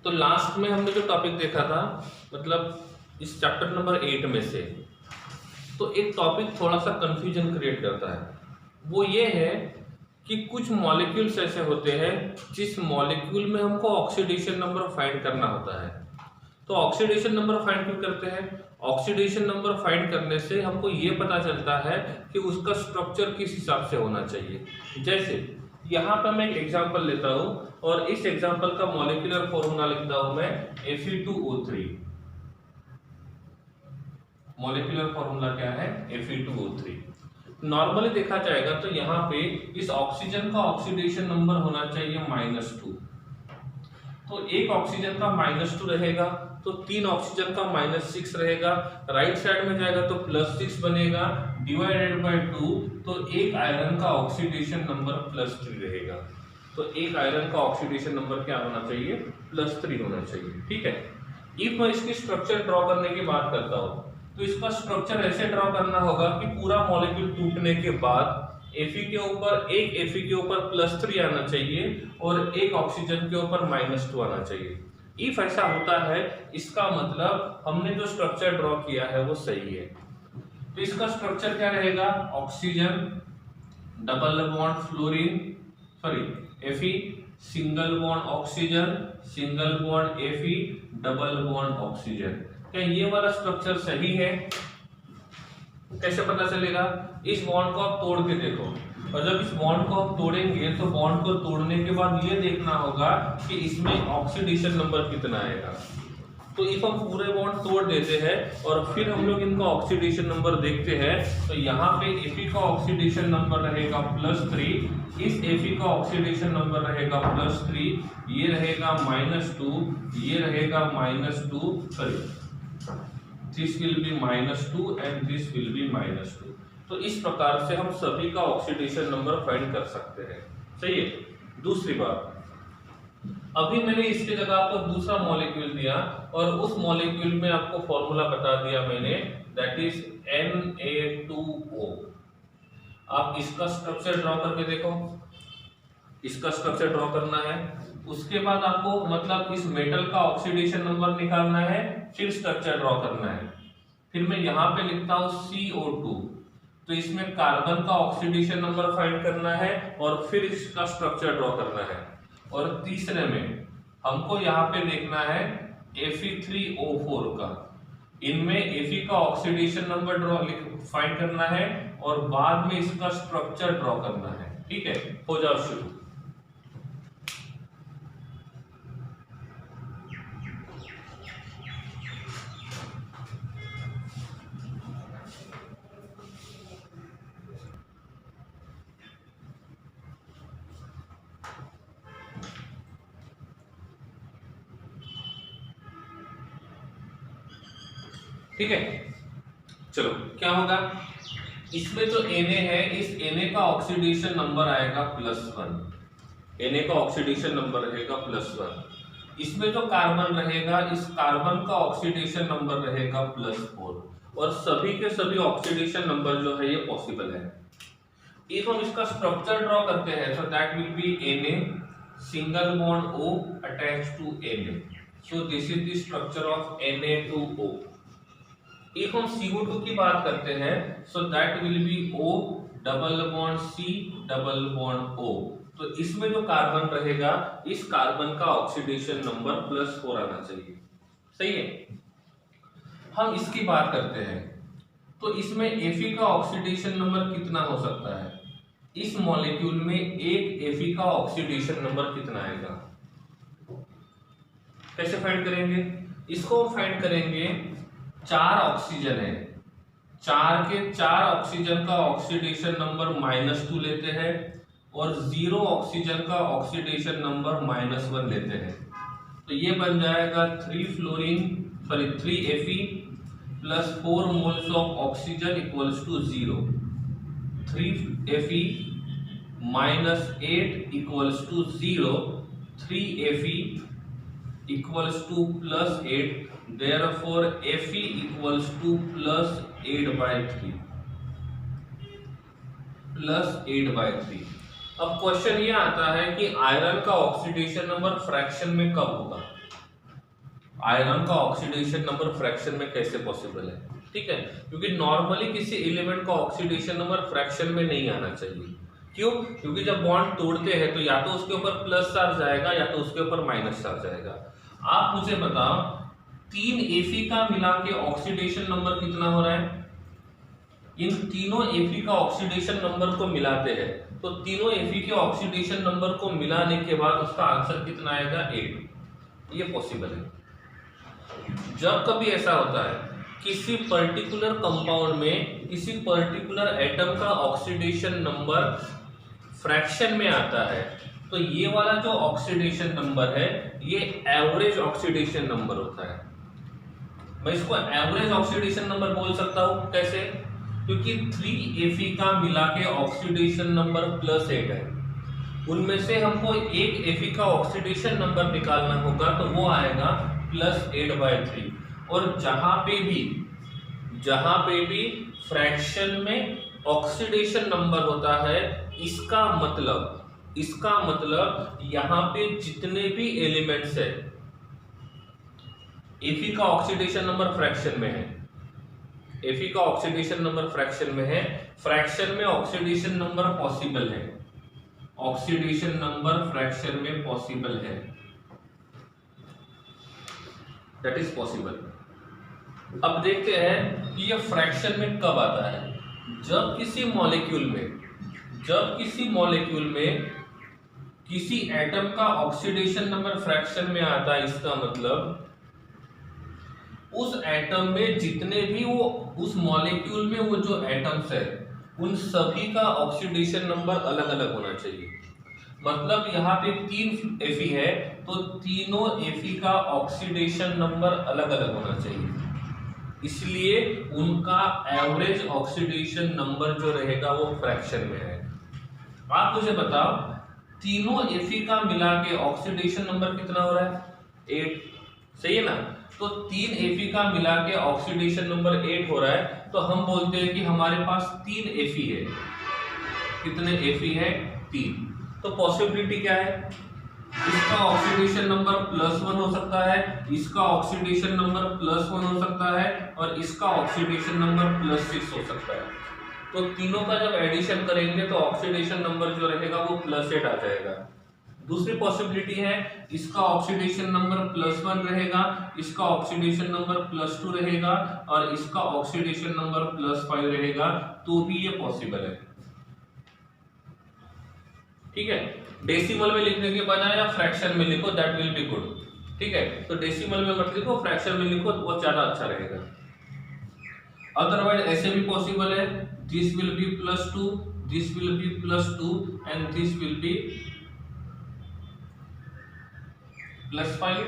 तो लास्ट में हमने जो टॉपिक देखा था, मतलब इस चैप्टर नंबर 8 में से, तो एक टॉपिक थोड़ा सा कंफ्यूजन क्रिएट करता है। वो ये है कि कुछ मॉलिक्यूल्स ऐसे होते हैं जिस मॉलिक्यूल में हमको ऑक्सीडेशन नंबर फाइंड करना होता है। तो ऑक्सीडेशन नंबर फाइंड क्यों करते हैं? ऑक्सीडेशन नंबर फाइंड करने से हमको ये पता चलता है कि उसका स्ट्रक्चर किस हिसाब से होना चाहिए। जैसे यहाँ पर मैं एक एग्जांपल लेता हूँ और इस एग्जांपल का मॉलिक्यूलर फॉर्मूला लिखता हूँ मैं Fe2O3। मॉलिक्यूलर फॉर्मूला क्या है? Fe2O3। नॉर्मली देखा जाएगा तो यहाँ पे इस ऑक्सीजन का ऑक्सीडेशन नंबर होना चाहिए -2। तो एक ऑक्सीजन का -2 रहेगा तो 3 ऑक्सीजन का -6 रहेगा। राइट साइड में जाएगा तो +6 बनेगा, डिवाइडेड बाय 2, तो एक आयरन का ऑक्सीडेशन नंबर +3 रहेगा। तो एक आयरन का ऑक्सीडेशन नंबर क्या होना चाहिए? +3 होना चाहिए। ठीक है। इफ मैं इसकी स्ट्रक्चर ड्रॉ करने की बात करता हूँ तो इसका स्ट्रक्चर ऐसे ड्रॉ करना होगा कि पूरा मॉलिक्यूल टूटने के बाद Fe के ऊपर एक Fe के ऊपर +3 आना चाहिए और एक ऑक्सीजन के ऊपर -2 आना चाहिए। इफ ऐसा होता है इसका मतलब हमने जो स्ट्रक्चर ड्रॉ किया है वो सही है। तो इसका स्ट्रक्चर क्या रहेगा? Oxygen double bond fluorine Fe, single bond oxygen, single bond Fe, double bond oxygen. क्या ये वाला स्ट्रक्चर सही है? कैसे पता चलेगा? इस बॉन्ड को आप तोड़ के देखो, और जब इस बॉन्ड को आप तोड़ेंगे तो बॉन्ड को तोड़ने के बाद ये देखना होगा कि इसमें ऑक्सीडेशन नंबर कितना आएगा। तो इफ हम पूरे बॉन्ड तोड़ देते हैं और फिर हम लोग इनका ऑक्सीडेशन नंबर देखते हैं तो यहाँ पे Fe का ऑक्सीडेशन नंबर रहेगा +3, इस Fe का ऑक्सीडेशन नंबर रहेगा +3, ये रहेगा -2, ये रहेगा -2, sorry this will be -2 and this will be -2। तो इस प्रकार से हम सभी का ऑक्सीडेशन नंबर फाइंड कर सकते हैं। सही है। दूसरी बात, अभी मैंने इसकी जगह आपको दूसरा मॉलिक्यूल दिया और उस मॉलिक्यूल में आपको फॉर्मूला बता दिया मैंने, दैट इज Na2O। आप इसका स्ट्रक्चर ड्रॉ करके देखो, इसका स्ट्रक्चर ड्रॉ करना है। उसके बाद आपको मतलब इस मेटल का ऑक्सीडेशन नंबर निकालना है, फिर स्ट्रक्चर ड्रॉ करना है। फिर मैं यहाँ पे लिखता हूँ CO2, तो इसमें कार्बन का ऑक्सीडेशन नंबर फाइंड करना है और फिर इसका स्ट्रक्चर ड्रॉ करना है। और तीसरे में हमको यहाँ पे देखना है Fe3O4 का, इनमें Fe का ऑक्सीडेशन नंबर फाइंड करना है और बाद में इसका स्ट्रक्चर ड्रॉ करना है। ठीक है, हो जाओ शुरू। ठीक है, चलो क्या होगा? इसमें जो Na है, इस Na का ऑक्सीडेशन नंबर आएगा +1, Na का ऑक्सीडेशन नंबर रहेगा +1। इसमें जो कार्बन रहेगा, इस कार्बन का ऑक्सीडेशन नंबर रहेगा +4, और सभी के सभी ऑक्सीडेशन नंबर जो है ये पॉसिबल है। इफ हम इसका स्ट्रक्चर ड्रॉ करते हैं तो that will be Na single bond O attached to Na, so this is the structure of Na2O। If हम CO2 की बात करते हैं so that will be O double bond C double bond O। तो इसमें जो कार्बन रहेगा, इस कार्बन का ऑक्सीडेशन नंबर +4 आना चाहिए। सही है। हम इसकी बात करते हैं तो इसमें Fe का ऑक्सीडेशन नंबर कितना हो सकता है? इस मॉलिक्यूल में एक Fe का ऑक्सीडेशन नंबर कितना आएगा? कैसे फाइंड करेंगे? इसको फाइंड करेंगे, 4 ऑक्सीजन है, 4 के 4 ऑक्सीजन का ऑक्सीडेशन नंबर -2 लेते हैं और 0 ऑक्सीजन का ऑक्सीडेशन नंबर -1 लेते हैं। तो ये बन जाएगा 3 Fe plus 4 moles of oxygen equals to 0। 3 Fe -8 equals to 0, 3 Fe equals to +8, therefore Fe equals to +8/3, +8/3। अब क्वेश्चन ये आता है कि आयरन का ऑक्सीडेशन नंबर फ्रैक्शन में कब होगा? आयरन का ऑक्सीडेशन नंबर फ्रैक्शन में कैसे पॉसिबल है, ठीक है, क्योंकि नॉर्मली किसी एलिमेंट का ऑक्सीडेशन नंबर फ्रैक्शन में नहीं आना चाहिए। क्यों? क्योंकि जब बॉन्ड तोड़ते हैं तो या तो उसके ऊपर प्लस चार्ज आएगा या तो उसके ऊपर माइनस चार्ज आएगा। आप मुझे बताओ 3 Fe का मिला के ऑक्सीडेशन नंबर कितना हो रहा है? इन तीनों Fe का ऑक्सीडेशन नंबर को मिलाते हैं तो तीनों Fe के ऑक्सीडेशन नंबर को मिलाने के बाद उसका आंसर कितना आएगा? 8। ये पॉसिबल है। जब कभी ऐसा होता है किसी पर्टिकुलर कंपाउंड में किसी पर्टिकुलर एटम का ऑक्सीडेशन नंबर फ्रैक्शन में आता है तो ये वाला जो ऑक्सीडेशन नंबर है ये एवरेज ऑक्सीडेशन नंबर होता है। मैं इसको एवरेज ऑक्सीडेशन नंबर बोल सकता हूं, कैसे? क्योंकि 3 Fe का मिला के ऑक्सीडेशन नंबर +8 है, उनमें से हमको एक Fe का ऑक्सीडेशन नंबर निकालना होगा तो वो आएगा +8/3। और जहां पे भी फ्रैक्शन में ऑक्सीडेशन नंबर होता है इसका मतलब यहां पे जितने भी एलिमेंट्स है Fe का ऑक्सीडेशन नंबर फ्रैक्शन में है, Fe का ऑक्सीडेशन नंबर फ्रैक्शन में है, फ्रैक्शन में ऑक्सीडेशन नंबर पॉसिबल है, ऑक्सीडेशन नंबर फ्रैक्शन में पॉसिबल है, दैट इज पॉसिबल। अब देखते हैं कि ये फ्रैक्शन में कब आता है। जब किसी मॉलिक्यूल में किसी एटम का ऑक्सीडेशन नंबर फ्रैक्शन में आता है, इसका मतलब उस एटम में जितने भी वो उस मॉलिक्यूल में वो जो एटम्स है उन सभी का ऑक्सीडेशन नंबर अलग अलग होना चाहिए। मतलब यहाँ पे 3 Fe है तो तीनों Fe का ऑक्सीडेशन नंबर अलग अलग होना चाहिए, इसलिए उनका एवरेज ऑक्सीडेशन नंबर जो रहेगा वो फ्रैक्शन में है। आप मुझे बताओ तीनों Fe का मिला के ऑक्सीडेशन नंबर कितना हो रहा है? 8, सही है ना? तो 3 Fe का मिला के ऑक्सीडेशन नंबर 8 हो रहा है तो हम बोलते हैं कि हमारे पास 3 Fe है। कितने Fe है? 3। तो पॉसिबिलिटी क्या है? इसका ऑक्सीडेशन नंबर +1 हो सकता है, इसका ऑक्सीडेशन नंबर +1 हो सकता है और इसका ऑक्सीडेशन नंबर +6 हो सकता है। तो तीनों का जब एडिशन करेंगे तो ऑक्सीडेशन नंबर जो रहेगा वो +8 आ जाएगा। दूसरी पॉसिबिलिटी है इसका ऑक्सीडेशन नंबर +1 रहेगा, इसका ऑक्सीडेशन नंबर +2 रहेगा और इसका ऑक्सीडेशन नंबर +5 रहेगा, तो भी ये पॉसिबल है। ठीक है, डेसिमल में लिखने के बजाय या फ्रैक्शन में लिखो, दैट विल बी गुड। ठीक है, तो डेसिमल में मत लिखो, फ्रैक्शन में लिखो, वो ज्यादा अच्छा रहेगा। अदरवाइज ऐसे भी पॉसिबल है, this will be +2, this will be +2 and this will be +5।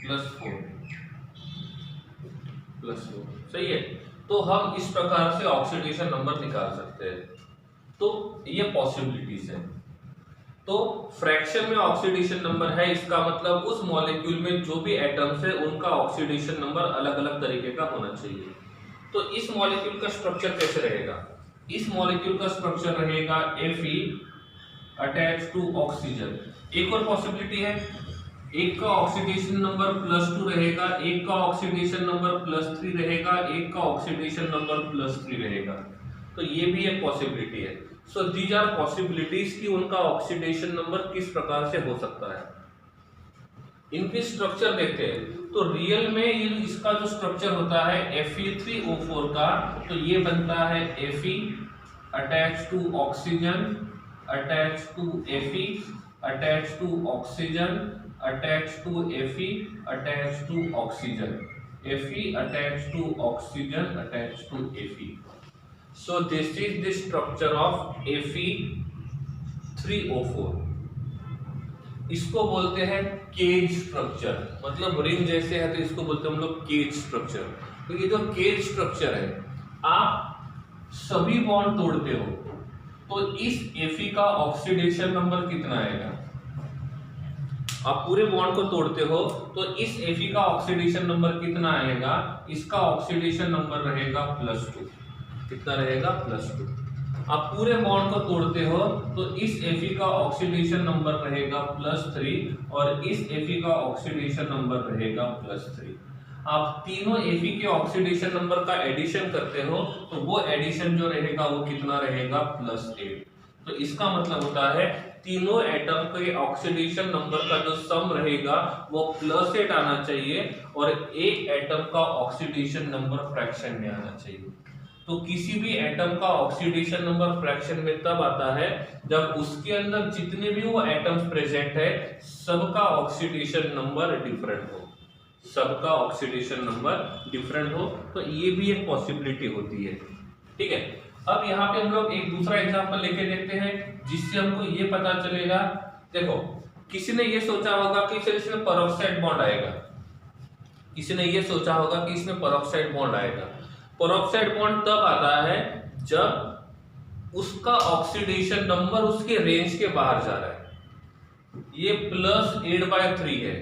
+4 सही है। तो हम इस प्रकार से ऑक्सीडेशन नंबर निकाल सकते हैं। तो ये पॉसिबिलिटीज है। तो फ्रैक्शन में ऑक्सीडेशन नंबर है, इसका मतलब उस मॉलिक्यूल में जो भी एटम्स है उनका ऑक्सीडेशन नंबर अलग अलग तरीके का होना चाहिए। तो इस मॉलिक्यूल का स्ट्रक्चर कैसे रहेगा? इस मॉलिक्यूल का स्ट्रक्चर रहेगा Fe अटैच टू ऑक्सीजन। एक और पॉसिबिलिटी है, एक का ऑक्सीडेशन नंबर +2 रहेगा, एक का ऑक्सीडेशन नंबर +3 रहेगा, एक का ऑक्सीडेशन नंबर +3 रहेगा। तो ये भी एक पॉसिबिलिटी है। सो दीज आर पॉसिबिलिटीज कि उनका ऑक्सीडेशन नंबर किस प्रकार से हो सकता है। इनकी स्ट्रक्चर देखते हैं तो रियल में इसका जो स्ट्रक्चर होता है Fe3O4 का, तो ये बनता है Fe attach to oxygen attach to Fe attach to oxygen attach to Fe attach to oxygen, Fe attach to oxygen attach to Fe। So this is the structure of Fe3O4। इसको बोलते हैं cage structure, मतलब ring जैसे है तो इसको बोलते हैं हम लोग केज स्ट्रक्चर। तो ये जो केज स्ट्रक्चर है, आप सभी बॉन्ड तोड़ते हो तो इस Fe का ऑक्सीडेशन नंबर कितना आएगा? आप पूरे बॉन्ड को तोड़ते हो तो इस Fe का ऑक्सीडेशन नंबर कितना आएगा? इसका ऑक्सीडेशन नंबर रहेगा +2। कितना रहेगा? +2। आप पूरे बॉन्ड को तोड़ते हो तो इस Fe का ऑक्सीडेशन नंबर रहेगा +3 और इस Fe का ऑक्सीडेशन नंबर रहेगा +3। आप तीनों Fe के ऑक्सीडेशन नंबर का एडिशन करते हो तो वो एडिशन जो रहेगा वो कितना रहेगा +8। तो इसका मतलब होता है तीनों एटम के ऑक्सीडेशन नंबर का जो सम रहेगा वो +8 आना चाहिए और एक एटम का ऑक्सीडेशन नंबर फ्रैक्शन में आना चाहिए। तो किसी भी एटम का ऑक्सीडेशन नंबर फ्रैक्शन में तब आता है जब उसके अंदर जितने भी वो एटम्स प्रेजेंट है सबका ऑक्सीडेशन नंबर डिफरेंट हो, सबका ऑक्सीडेशन नंबर डिफरेंट हो। तो ये भी एक पॉसिबिलिटी होती है। ठीक है, अब यहाँ पे हम लोग एक दूसरा एग्जांपल लेके देखते हैं जिससे हमको ये पता चलेगा। देखो, किसी ने ये सोचा होगा कि सर इसमें पेरोक्साइड बॉन्ड आएगा, किसी ने ये सोचा होगा कि इसमें पेरोक्साइड बॉन्ड आएगा। पेरोक्साइड बॉन्ड तब आता है जब उसका ऑक्सीडेशन नंबर उसके रेंज के बाहर जा रहा है। ये +8/3 है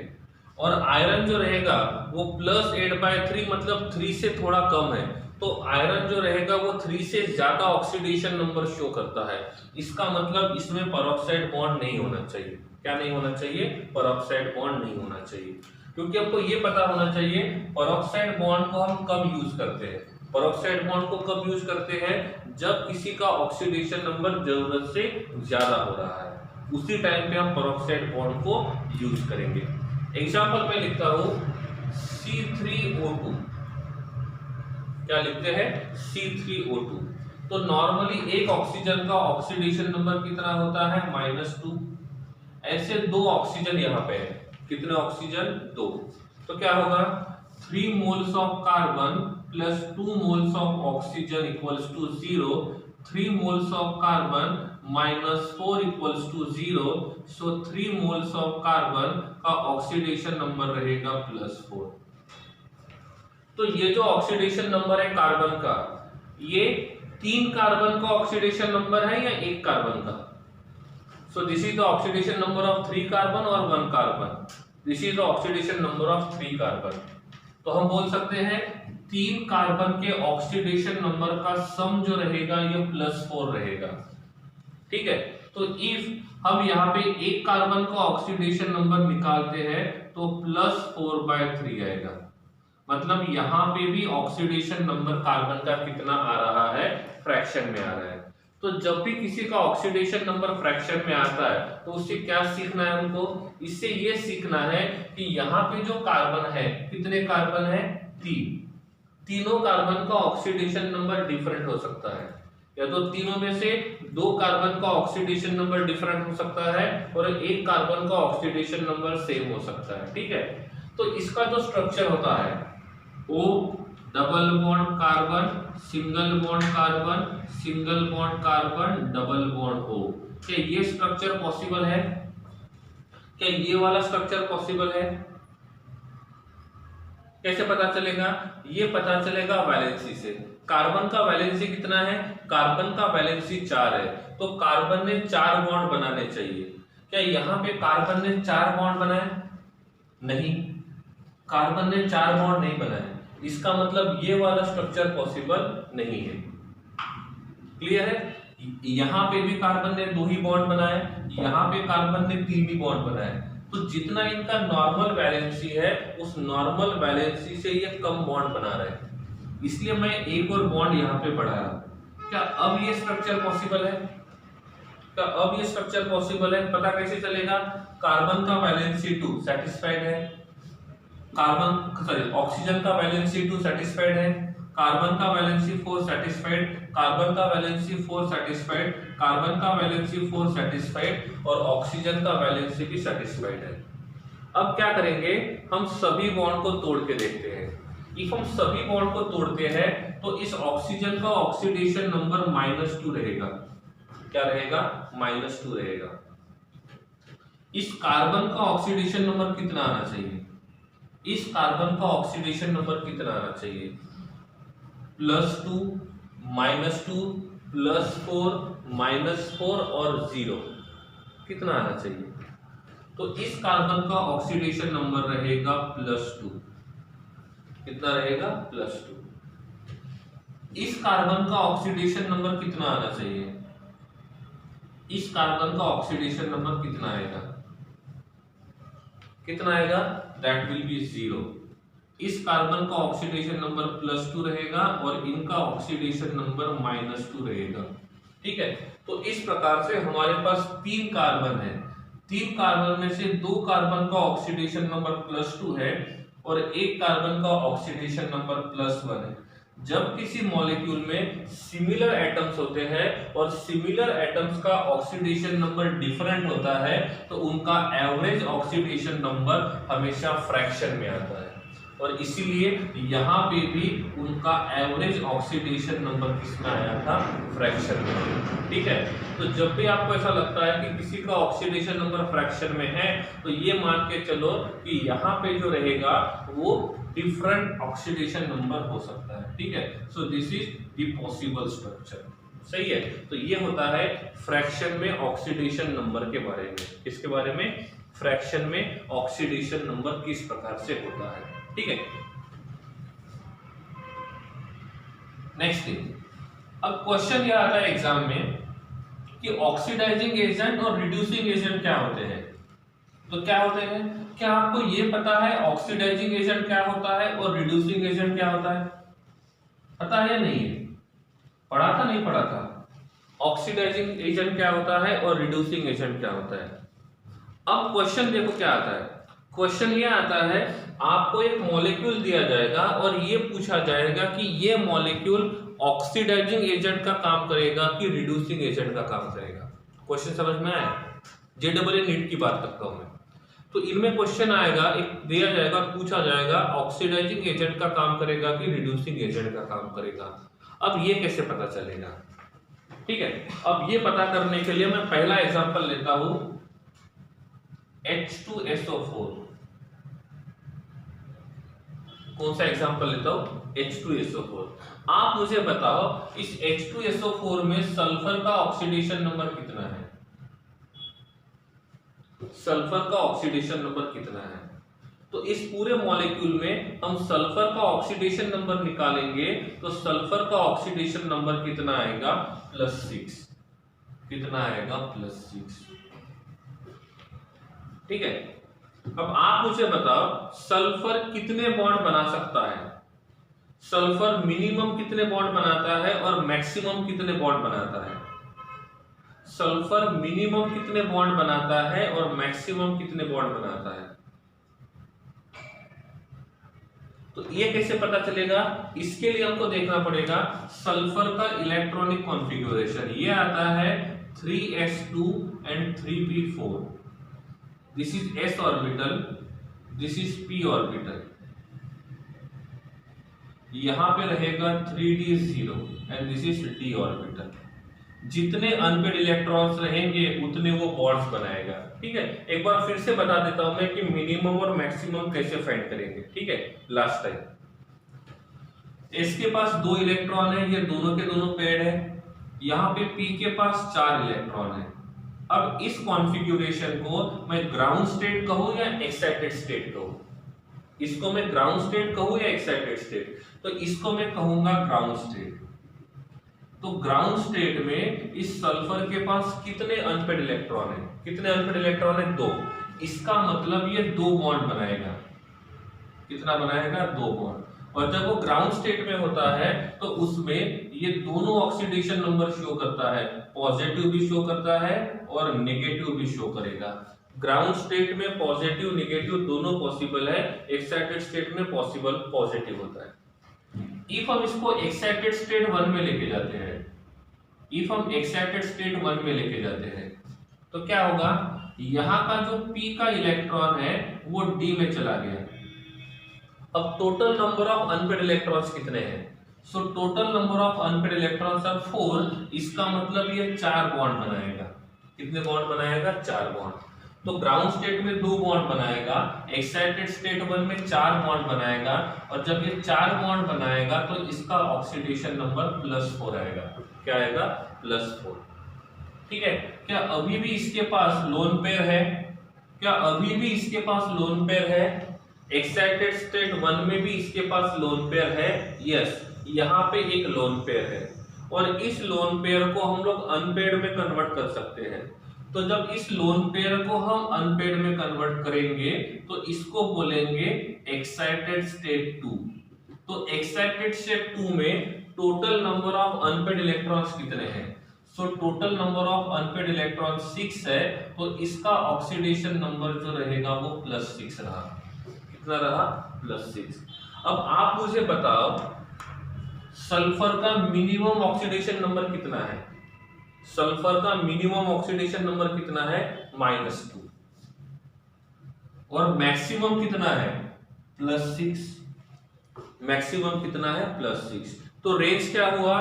और आयरन जो रहेगा वो +8/3 मतलब 3 से थोड़ा कम है। तो आयरन जो रहेगा वो 3 से ज्यादा ऑक्सीडेशन नंबर शो करता है। इसका मतलब इसमें पेरोक्साइड बॉन्ड नहीं होना चाहिए। क्या नहीं होना चाहिए? पेरोक्साइड बॉन्ड नहीं होना चाहिए, क्योंकि आपको ये पता होना चाहिए पेरोक्साइड बॉन्ड को हम कब यूज करते हैं। पेरोक्साइड बॉन्ड को कब यूज करते हैं? जब किसी का ऑक्सीडेशन नंबर जरूरत से ज्यादा हो रहा है, उसी टाइम पे हम पेरोक्साइड बॉन्ड को यूज करेंगे। एग्जांपल में लिखता हूं C3O2। क्या लिखते हैं? C3O2। तो नॉर्मली एक ऑक्सीजन का ऑक्सीडेशन नंबर कितना होता है? -2। ऐसे 2 ऑक्सीजन यहाँ पे है। कितने ऑक्सीजन? 2। तो क्या होगा? 3 moles of carbon plus 2 moles of oxygen equals to 0। 3 moles of carbon -4 equals to 0। So 3 moles of carbon का ऑक्सीडेशन नंबर रहेगा +4। तो ये जो ऑक्सीडेशन नंबर है कार्बन का, ये 3 कार्बन का ऑक्सीडेशन नंबर है या 1 कार्बन का? So this is the oxidation number of 3 carbon or 1 carbon. This is the oxidation number of 3 carbon. तो हम बोल सकते हैं 3 कार्बन के ऑक्सीडेशन नंबर का सम जो रहेगा ये +4 रहेगा। ठीक है, तो इफ हम यहाँ पे 1 कार्बन का ऑक्सीडेशन नंबर निकालते हैं तो +4/3 आएगा। मतलब यहाँ पे भी ऑक्सीडेशन नंबर कार्बन का कितना आ रहा है? फ्रैक्शन में आ रहा है। तो जब भी किसी का ऑक्सीडेशन नंबर फ्रैक्शन में आता है तो उससे क्या सीखना है हमको? इससे ये सीखना है कि यहाँ पे जो कार्बन है, कितने कार्बन है? 3। तीनों कार्बन का ऑक्सीडेशन नंबर डिफरेंट हो सकता है, या तो तीनों में से 2 कार्बन का ऑक्सीडेशन नंबर डिफरेंट हो सकता है और 1 कार्बन का ऑक्सीडेशन नंबर सेम हो सकता है। ठीक है, तो इसका जो स्ट्रक्चर होता है O double bond carbon, single bond carbon, single bond carbon, double bond O। क्या ये स्ट्रक्चर पॉसिबल है? क्या ये वाला स्ट्रक्चर पॉसिबल है? कैसे पता चलेगा? ये पता चलेगा वैलेंसी से। कार्बन का वैलेंसी कितना है? कार्बन का वैलेंसी 4 है, तो कार्बन ने 4 बॉन्ड बनाने चाहिए। क्या यहाँ पे कार्बन ने 4 बॉन्ड बनाए? नहीं, कार्बन ने 4 बॉन्ड नहीं बनाए। इसका मतलब ये वाला स्ट्रक्चर पॉसिबल नहीं है। क्लियर है? यहाँ पे भी कार्बन ने 2 ही बॉन्ड बनाए, यहाँ पे कार्बन ने 3 ही बॉन्ड बनाए। तो जितना इनका नॉर्मल वैलेंसी है उस नॉर्मल वैलेंसी से ये कम बॉन्ड बना रहे हैं, इसलिए मैं एक और बॉन्ड यहाँ पे बढ़ा रहा हूं। क्या अब ये स्ट्रक्चर पॉसिबल है? क्या अब ये स्ट्रक्चर पॉसिबल है? पता कैसे चलेगा? कार्बन का वैलेंसी 2 सेटिस्फाइड है, ऑक्सीजन का वैलेंसी 2 सेटिस्फाइड है, कार्बन का वैलेंसी 4 सेटिस्फाइड, कार्बन का वैलेंसी 4 सेटिस्फाइड, कार्बन का वैलेंसी 4 सेटिस्फाइड और ऑक्सीजन का वैलेंसी भी सेटिस्फाइड है। अब क्या करेंगे? हम सभी बॉन्ड को तोड़ के देखते हैं। इफ हम सभी बॉन्ड को तोड़ते हैं तो इस ऑक्सीजन का ऑक्सीडेशन नंबर -2 रहेगा। क्या रहेगा? -2 रहेगा। इस कार्बन का ऑक्सीडेशन नंबर कितना आना चाहिए? इस कार्बन का ऑक्सीडेशन नंबर कितना आना चाहिए? +2, -2, +4, -4 और 0 कितना आना चाहिए? तो इस कार्बन का ऑक्सीडेशन नंबर रहेगा +2। कितना रहेगा? +2। इस कार्बन का ऑक्सीडेशन नंबर कितना आना चाहिए? इस कार्बन का ऑक्सीडेशन नंबर कितना आएगा? कितना आएगा? That will B 0। इस कार्बन का ऑक्सीडेशन नंबर +2 रहेगा और इनका ऑक्सीडेशन नंबर -2 रहेगा। ठीक है, तो इस प्रकार से हमारे पास 3 कार्बन है। 3 कार्बन में से 2 कार्बन का ऑक्सीडेशन नंबर +2 है और 1 कार्बन का ऑक्सीडेशन नंबर +1 है। जब किसी मॉलिक्यूल में सिमिलर एटम्स होते हैं और सिमिलर एटम्स का ऑक्सीडेशन नंबर डिफरेंट होता है तो उनका एवरेज ऑक्सीडेशन नंबर हमेशा फ्रैक्शन में आता है, और इसीलिए यहाँ पे भी उनका एवरेज ऑक्सीडेशन नंबर किसमें आया था? फ्रैक्शन में। ठीक है, तो जब भी आपको ऐसा लगता है कि किसी का ऑक्सीडेशन नंबर फ्रैक्शन में है तो ये मान के चलो कि यहाँ पे जो रहेगा वो डिफरेंट ऑक्सीडेशन नंबर हो सकता है। ठीक है, सो this is the possible structure. सही है, तो ये होता है फ्रैक्शन में ऑक्सीडेशन नंबर के बारे में। इसके बारे में फ्रैक्शन में ऑक्सीडेशन नंबर किस प्रकार से होता है। ठीक है, नेक्स्ट थिंग, अब क्वेश्चन ये आता है एग्जाम में कि ऑक्सीडाइजिंग एजेंट और रिड्यूसिंग एजेंट क्या होते हैं। तो क्या होते हैं, क्या आपको ये पता है ऑक्सीडाइजिंग एजेंट क्या होता है और रिड्यूसिंग एजेंट क्या होता है? पता है या नहीं है? पढ़ा था, नहीं पढ़ा था? ऑक्सीडाइजिंग एजेंट क्या होता है और रिड्यूसिंग एजेंट क्या होता है। अब क्वेश्चन देखो क्या आता है। क्वेश्चन ये आता है, आपको एक मॉलिक्यूल दिया जाएगा और ये पूछा जाएगा कि ये मॉलिक्यूल ऑक्सीडाइजिंग एजेंट का काम करेगा कि रिड्यूसिंग एजेंट का काम करेगा। क्वेश्चन समझ में आया? JEE नीट की बात करता हूं मैं। तो इनमें क्वेश्चन आएगा, एक दिया जाएगा, पूछा जाएगा ऑक्सीडाइजिंग एजेंट का काम करेगा कि रिड्यूसिंग एजेंट का काम करेगा। अब ये कैसे पता चलेगा? ठीक है, अब ये पता करने के लिए मैं पहला एग्जांपल लेता हूं, H2SO4। कौन सा एग्जांपल लेता हूं? H2SO4। आप मुझे बताओ इस H2SO4 में सल्फर का ऑक्सीडेशन नंबर कितना है? सल्फर का ऑक्सीडेशन नंबर कितना है? तो इस पूरे मॉलिक्यूल में हम सल्फर का ऑक्सीडेशन नंबर निकालेंगे तो सल्फर का ऑक्सीडेशन नंबर कितना आएगा? +6। कितना आएगा? +6। ठीक है, अब आप मुझे बताओ सल्फर कितने बॉन्ड बना सकता है? सल्फर मिनिमम कितने बॉन्ड बनाता है और मैक्सिमम कितने बॉन्ड बनाता है? सल्फर मिनिमम कितने बॉन्ड बनाता है और मैक्सिमम कितने बॉन्ड बनाता है? तो ये कैसे पता चलेगा? इसके लिए हमको देखना पड़ेगा सल्फर का इलेक्ट्रॉनिक कॉन्फ़िगरेशन। ये आता है 3s2 and 3p4। This is s orbital, this is p orbital. यहां पे रहेगा 3d0 and this is d orbital. जितने अनपेड इलेक्ट्रॉन्स रहेंगे उतने वो बॉन्ड्स बनाएगा। ठीक है, एक बार फिर से बता देता हूं मैं कि मिनिमम और मैक्सिमम कैसे फाइंड करेंगे। ठीक है, लास्ट टाइम इसके पास 2 इलेक्ट्रॉन है, ये दोनों के दोनों पेड है। यहाँ पे p के पास 4 इलेक्ट्रॉन है। अब इस कॉन्फ़िगरेशन को मैं ग्राउंड स्टेट कहूं या एक्साइटेड स्टेट कहूं? इसको मैं ग्राउंड स्टेट कहूं या एक्साइटेड स्टेट? तो इसको मैं कहूंगा ग्राउंड स्टेट। तो ग्राउंड स्टेट में इस सल्फर के पास कितने अनपेड इलेक्ट्रॉन है? कितने अनपेड इलेक्ट्रॉन है? 2। इसका मतलब ये 2 बॉन्ड बनाएगा। कितना बनाएगा? 2 बॉन्ड। और जब वो ग्राउंड स्टेट में होता है तो उसमें ये दोनों ऑक्सीडेशन नंबर शो करता है, पॉजिटिव भी शो करता है और नेगेटिव भी शो करेगा। ग्राउंड स्टेट में पॉजिटिव नेगेटिव दोनों पॉसिबल है, एक्साइटेड स्टेट में पॉसिबल पॉजिटिव होता है। इफ हम इसको एक्साइटेड स्टेट 1 में लेके जाते हैं, इफ हम एक्साइटेड स्टेट 1 में लेके जाते हैं तो क्या होगा? यहाँ का जो p का इलेक्ट्रॉन है वो d में चला गया। अब total number of unpaid electrons कितने हैं? So total number of unpaid electrons are 4। इसका मतलब ये 4 बॉन्ड बनाएगा। कितने बॉन्ड बनाएगा? 4 बॉन्ड। तो ग्राउंड स्टेट में 2 बॉन्ड बनाएगा, एक्साइटेड स्टेट 1 में 4 बॉन्ड बनाएगा, और जब ये 4 बॉन्ड बनाएगा तो इसका ऑक्सीडेशन नंबर +4 आएगा। क्या आएगा? +4। ठीक है, क्या अभी भी इसके पास लोन पेयर है? क्या अभी भी इसके पास लोन पेयर है? एक्साइटेड स्टेट 1 में भी इसके पास लोन पेयर है। यस, यहाँ पे एक लोन पेयर है और इस लोन पेयर को हम लोग अनपेड में कन्वर्ट कर सकते हैं। तो जब इस लोन पेयर को हम अनपेड में कन्वर्ट करेंगे तो इसको बोलेंगे एक्साइटेड स्टेट 2। तो एक्साइटेड स्टेट 2 में total number of unpaid electrons कितने हैं? So total number of unpaired electron 6 है, तो इसका ऑक्सीडेशन नंबर जो रहेगा वो +6 रहा। कितना रहा? +6। अब आप मुझे बताओ सल्फर का मिनिमम ऑक्सीडेशन नंबर कितना है? सल्फर का मिनिमम ऑक्सीडेशन नंबर कितना है? -2। और मैक्सिमम कितना है? +6। मैक्सिमम कितना है? +6। तो रेंज क्या हुआ?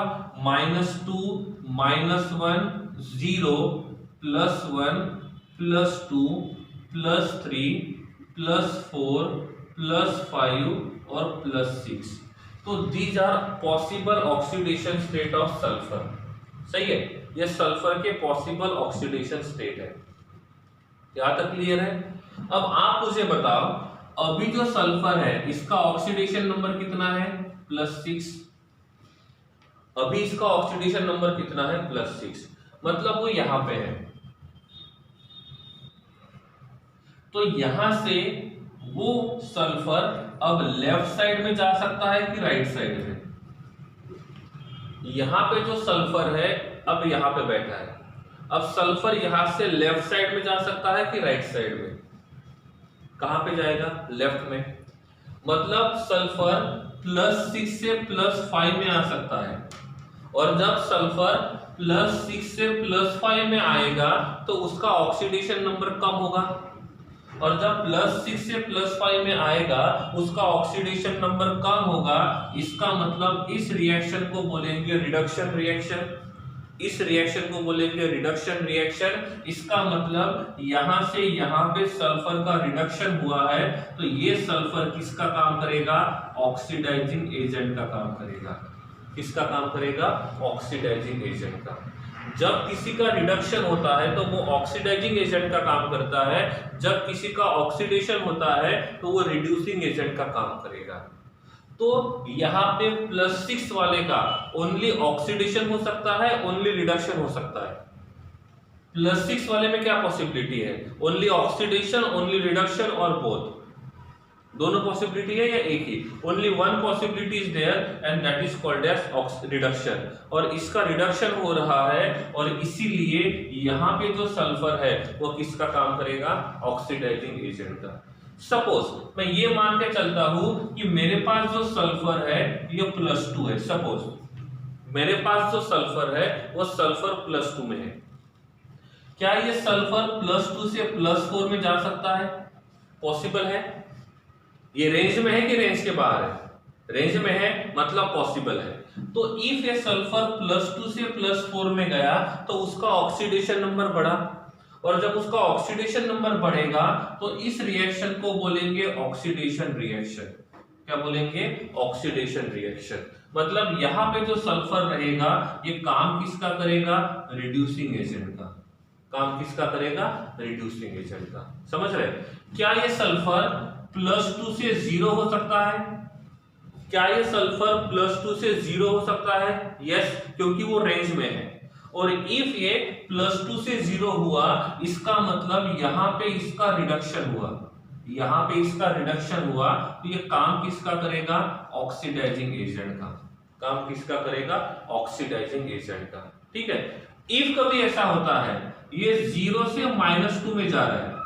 -2, -1, 0, +1, +2, +3, +4, +5 और +6। तो these are possible oxidation state of sulphur. सही है, ये सल्फर के पॉसिबल ऑक्सीडेशन स्टेट है। यहां तक क्लियर है? अब आप मुझे बताओ अभी जो सल्फर है इसका ऑक्सीडेशन नंबर कितना है? +6। अभी इसका ऑक्सीडेशन नंबर कितना है? +6। मतलब वो यहां पे है। तो यहां से वो सल्फर अब लेफ्ट साइड में जा सकता है कि राइट साइड में? यहां पे जो सल्फर है अब यहां पे बैठा है। अब सल्फर यहां से लेफ्ट साइड में जा सकता है कि राइट साइड में? कहां पे जाएगा? लेफ्ट में। मतलब सल्फर +6 से +5 में आ सकता है। और जब सल्फर +6 से +5 में आएगा तो उसका ऑक्सीडेशन नंबर कम होगा। और जब +6 से +5 में आएगा उसका ऑक्सीडेशन नंबर कम होगा। इसका मतलब इस रिएक्शन को बोलेंगे रिडक्शन रिएक्शन। इस रिएक्शन को बोलेंगे रिडक्शन रिएक्शन। इसका मतलब यहां से यहां पे सल्फर का रिडक्शन हुआ है, तो ये सल्फर किसका काम करेगा? ऑक्सीडाइजिंग एजेंट का काम करेगा। किसका काम करेगा? ऑक्सीडाइजिंग एजेंट का। जब किसी का रिडक्शन होता है तो वो ऑक्सीडाइजिंग एजेंट का काम करता है, जब किसी का ऑक्सीडेशन होता है तो वो रिड्यूसिंग एजेंट का काम करेगा। तो यहां पे +6 वाले का ओनली ऑक्सीडेशन हो सकता है, ओनली रिडक्शन हो सकता है। +6 वाले में क्या पॉसिबिलिटी है? ओनली ऑक्सीडेशन, ओनली रिडक्शन और बोथ। दोनों पॉसिबिलिटी है या एक ही? Only one possibility is there and that is called as reduction. और इसका रिडक्शन हो रहा है और इसीलिए यहां पे जो सल्फर है वो किसका काम करेगा? ऑक्सीडाइजिंग एजेंट का। सपोज मैं ये मान के चलता हूं कि मेरे पास जो सल्फर है ये +2 है। सपोज मेरे पास जो सल्फर है वो सल्फर +2 में है। क्या ये सल्फर +2 से +4 में जा सकता है? पॉसिबल है। ये रेंज में है कि रेंज के बाहर है? रेंज में है, मतलब पॉसिबल है। तो इफ ये सल्फर +2 से +4 में गया तो उसका ऑक्सीडेशन नंबर बढ़ा। और जब उसका ऑक्सीडेशन नंबर बढ़ेगा तो इस रिएक्शन को बोलेंगे ऑक्सीडेशन रिएक्शन। क्या बोलेंगे? Oxidation reaction. मतलब यहां पे जो सल्फर रहेगा ये काम किसका करेगा? रिड्यूसिंग एजेंट का। काम किसका करेगा? रिड्यूसिंग एजेंट का। समझ रहे? क्या ये सल्फर +2 से 0 हो सकता है? क्या ये सल्फर +2 से 0 हो सकता है? यस, क्योंकि वो रेंज में है। और इफ ये +2 से 0 हुआ इसका मतलब यहां पे इसका रिडक्शन हुआ। यहां पे इसका रिडक्शन हुआ तो ये काम किसका करेगा? ऑक्सीडाइजिंग एजेंट का। काम किसका करेगा? ऑक्सीडाइजिंग एजेंट का। ठीक है। इफ कभी ऐसा होता है ये 0 से -2 में जा रहा है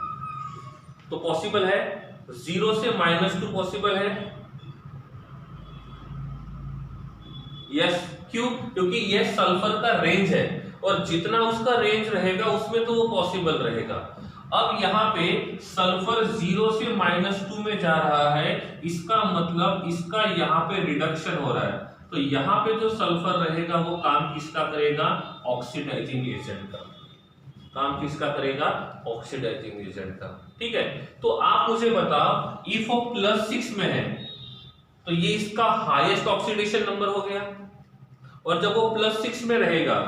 तो पॉसिबल है? 0 से -2 पॉसिबल है? यस। क्यों? क्योंकि ये सल्फर का रेंज है और जितना उसका रेंज रहेगा उसमें तो वो पॉसिबल रहेगा। अब यहाँ पे सल्फर 0 से -2 में जा रहा है, इसका मतलब इसका यहाँ पे रिडक्शन हो रहा है। तो यहाँ पे जो सल्फर रहेगा वो काम किसका करेगा? ऑक्सीडाइजिंग एजेंट का। काम किसका करेगा? ऑक्सीडाइजिंग एजेंट का। ठीक है। तो आप मुझे बताओ इफ वो +6 में है तो ये इसका हाईएस्ट ऑक्सीडेशन नंबर हो गया। और जब वो +6 में रहेगा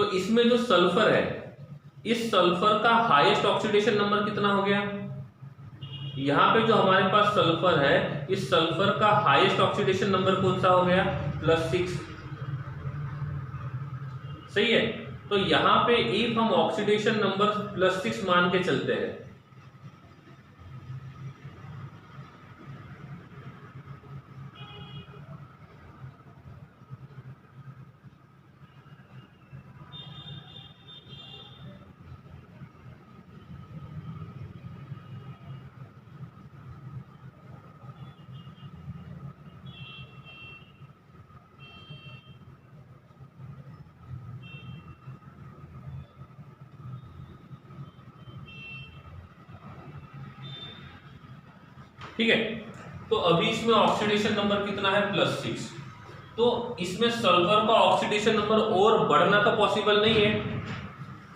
तो इसमें जो सल्फर है, इस सल्फर का हाईएस्ट ऑक्सीडेशन नंबर कितना हो गया? यहां पे जो हमारे पास सल्फर है, इस सल्फर का हाईएस्ट ऑक्सीडेशन नंबर कौन सा हो गया? +6। सही है। तो यहां पे इफ हम ऑक्सीडेशन नंबर +6 मान के चलते हैं, ठीक है। तो अभी इसमें ऑक्सीडेशन नंबर कितना है? +6। तो इसमें सल्फर का ऑक्सीडेशन नंबर और बढ़ना तो पॉसिबल नहीं है,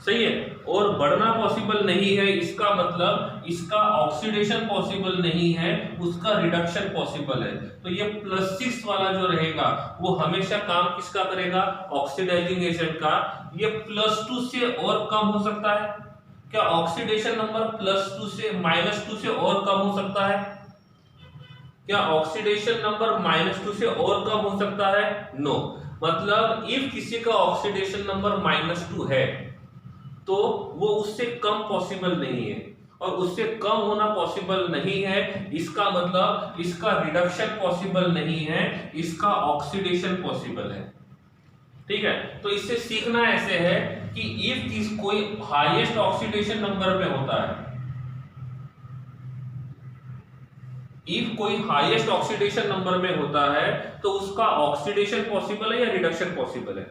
सही है, और बढ़ना पॉसिबल नहीं है, इसका मतलब इसका ऑक्सीडेशन पॉसिबल नहीं है, उसका रिडक्शन पॉसिबल है। तो ये +6 वाला जो रहेगा वो हमेशा काम किसका करेगा? ऑक्सीडाइजिंग एजेंट का। ये +2 से और कम हो सकता है क्या? ऑक्सीडेशन नंबर +2 से -2 से और कम हो सकता है क्या? ऑक्सीडेशन नंबर -2 से और कम हो सकता है? नो। मतलब इफ किसी का ऑक्सीडेशन नंबर -2 है तो वो उससे कम पॉसिबल नहीं है, और उससे कम होना पॉसिबल नहीं है, इसका मतलब इसका रिडक्शन पॉसिबल नहीं है, इसका ऑक्सीडेशन पॉसिबल है। ठीक है। तो इससे सीखना ऐसे है कि इफ कोई हाईएस्ट ऑक्सीडेशन नंबर पे होता है, इफ कोई हाईएस्ट ऑक्सीडेशन नंबर में होता है तो उसका ऑक्सीडेशन पॉसिबल है या रिडक्शन पॉसिबल है?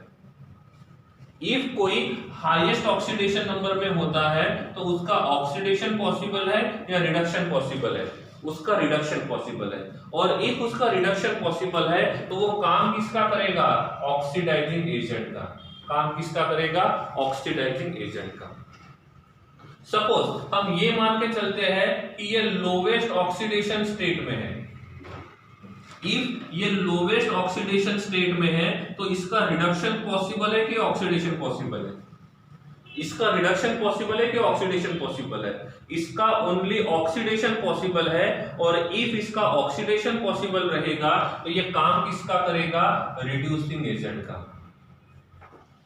इफ कोई हाईएस्ट ऑक्सीडेशन नंबर में होता है तो उसका ऑक्सीडेशन पॉसिबल है या रिडक्शन पॉसिबल है? उसका रिडक्शन पॉसिबल है। और इफ उसका रिडक्शन पॉसिबल है तो वो काम किसका करेगा? ऑक्सीडाइजिंग एजेंट का। काम किसका करेगा? ऑक्सीडाइजिंग एजेंट का। सपोज हम ये मान के चलते हैं कि ये लोवेस्ट ऑक्सीडेशन स्टेट में है। इफ ये लोवेस्ट ऑक्सीडेशन स्टेट में है तो इसका रिडक्शन पॉसिबल है कि ऑक्सीडेशन पॉसिबल है? इसका रिडक्शन पॉसिबल है कि ऑक्सीडेशन पॉसिबल है? इसका ओनली ऑक्सीडेशन पॉसिबल है। और इफ इसका ऑक्सीडेशन पॉसिबल रहेगा तो ये काम किसका करेगा? रिड्यूसिंग एजेंट का।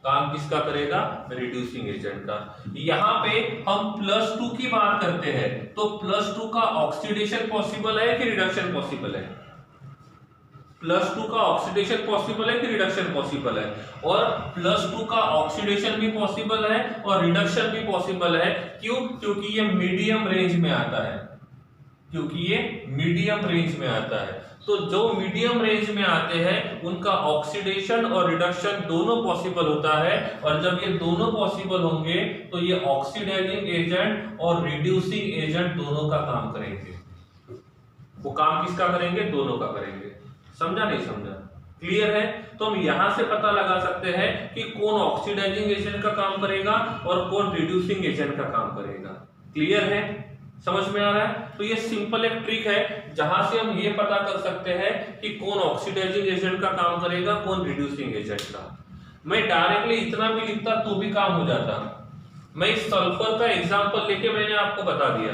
काम किसका करेगा? रिड्यूसिंग एजेंट का। यहां पे हम +2 की बात करते हैं तो +2 का ऑक्सीडेशन पॉसिबल है कि रिडक्शन पॉसिबल है? +2 का ऑक्सीडेशन पॉसिबल है कि रिडक्शन पॉसिबल है? और +2 का ऑक्सीडेशन भी पॉसिबल है और रिडक्शन भी पॉसिबल है। क्यों? क्योंकि ये मीडियम रेंज में आता है। क्योंकि ये मीडियम रेंज में आता है। तो जो मीडियम रेंज में आते हैं उनका ऑक्सीडेशन और रिडक्शन दोनों पॉसिबल होता है। और जब ये दोनों पॉसिबल होंगे तो ये ऑक्सीडाइजिंग एजेंट और रिड्यूसिंग एजेंट दोनों का काम करेंगे। वो काम किसका करेंगे? दोनों का करेंगे। समझा नहीं समझा? क्लियर है? तो हम यहां से पता लगा सकते हैं कि कौन ऑक्सीडाइजिंग एजेंट का काम करेगा और कौन रिड्यूसिंग एजेंट का काम करेगा। क्लियर है? समझ में आ रहा है? तो ये सिंपल एक ट्रिक है जहां से हम ये पता कर सकते हैं कि कौन ऑक्सीडाइजिंग एजेंट का काम करेगा, कौन रिड्यूसिंग एजेंट का। मैं डायरेक्टली इतना भी लिखता तो भी काम हो जाता। मैं इस सल्फर का एग्जांपल लेके मैंने आपको बता दिया।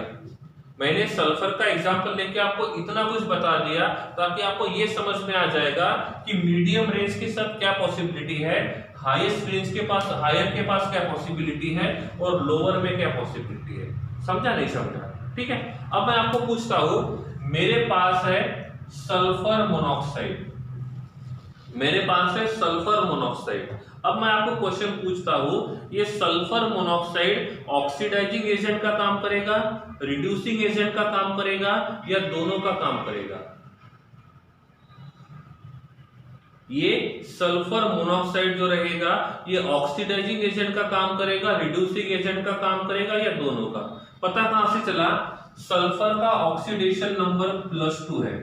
मैंने सल्फर का एग्जांपल लेके आपको इतना कुछ बता दिया ताकि आपको ये समझ में आ जाएगा कि मीडियम रेंज के साथ क्या पॉसिबिलिटी है, हाईएस्ट रेंज के पास, हायर के पास क्या पॉसिबिलिटी है और लोअर में क्या पॉसिबिलिटी है। समझा नहीं समझा? ठीक है। अब मैं आपको पूछता हूं, मेरे पास है सल्फर मोनोऑक्साइड, मेरे पास है सल्फर मोनोऑक्साइड। अब मैं आपको क्वेश्चन पूछता हूं, ये सल्फर मोनोऑक्साइड ऑक्सीडाइजिंग एजेंट का काम करेगा, रिड्यूसिंग एजेंट का काम करेगा या दोनों का काम करेगा? ये सल्फर मोनोऑक्साइड जो रहेगा ये ऑक्सीडाइजिंग एजेंट का काम करेगा, रिड्यूसिंग एजेंट का काम करेगा या दोनों का? पता कहां से चला? सल्फर का ऑक्सीडेशन नंबर +2 है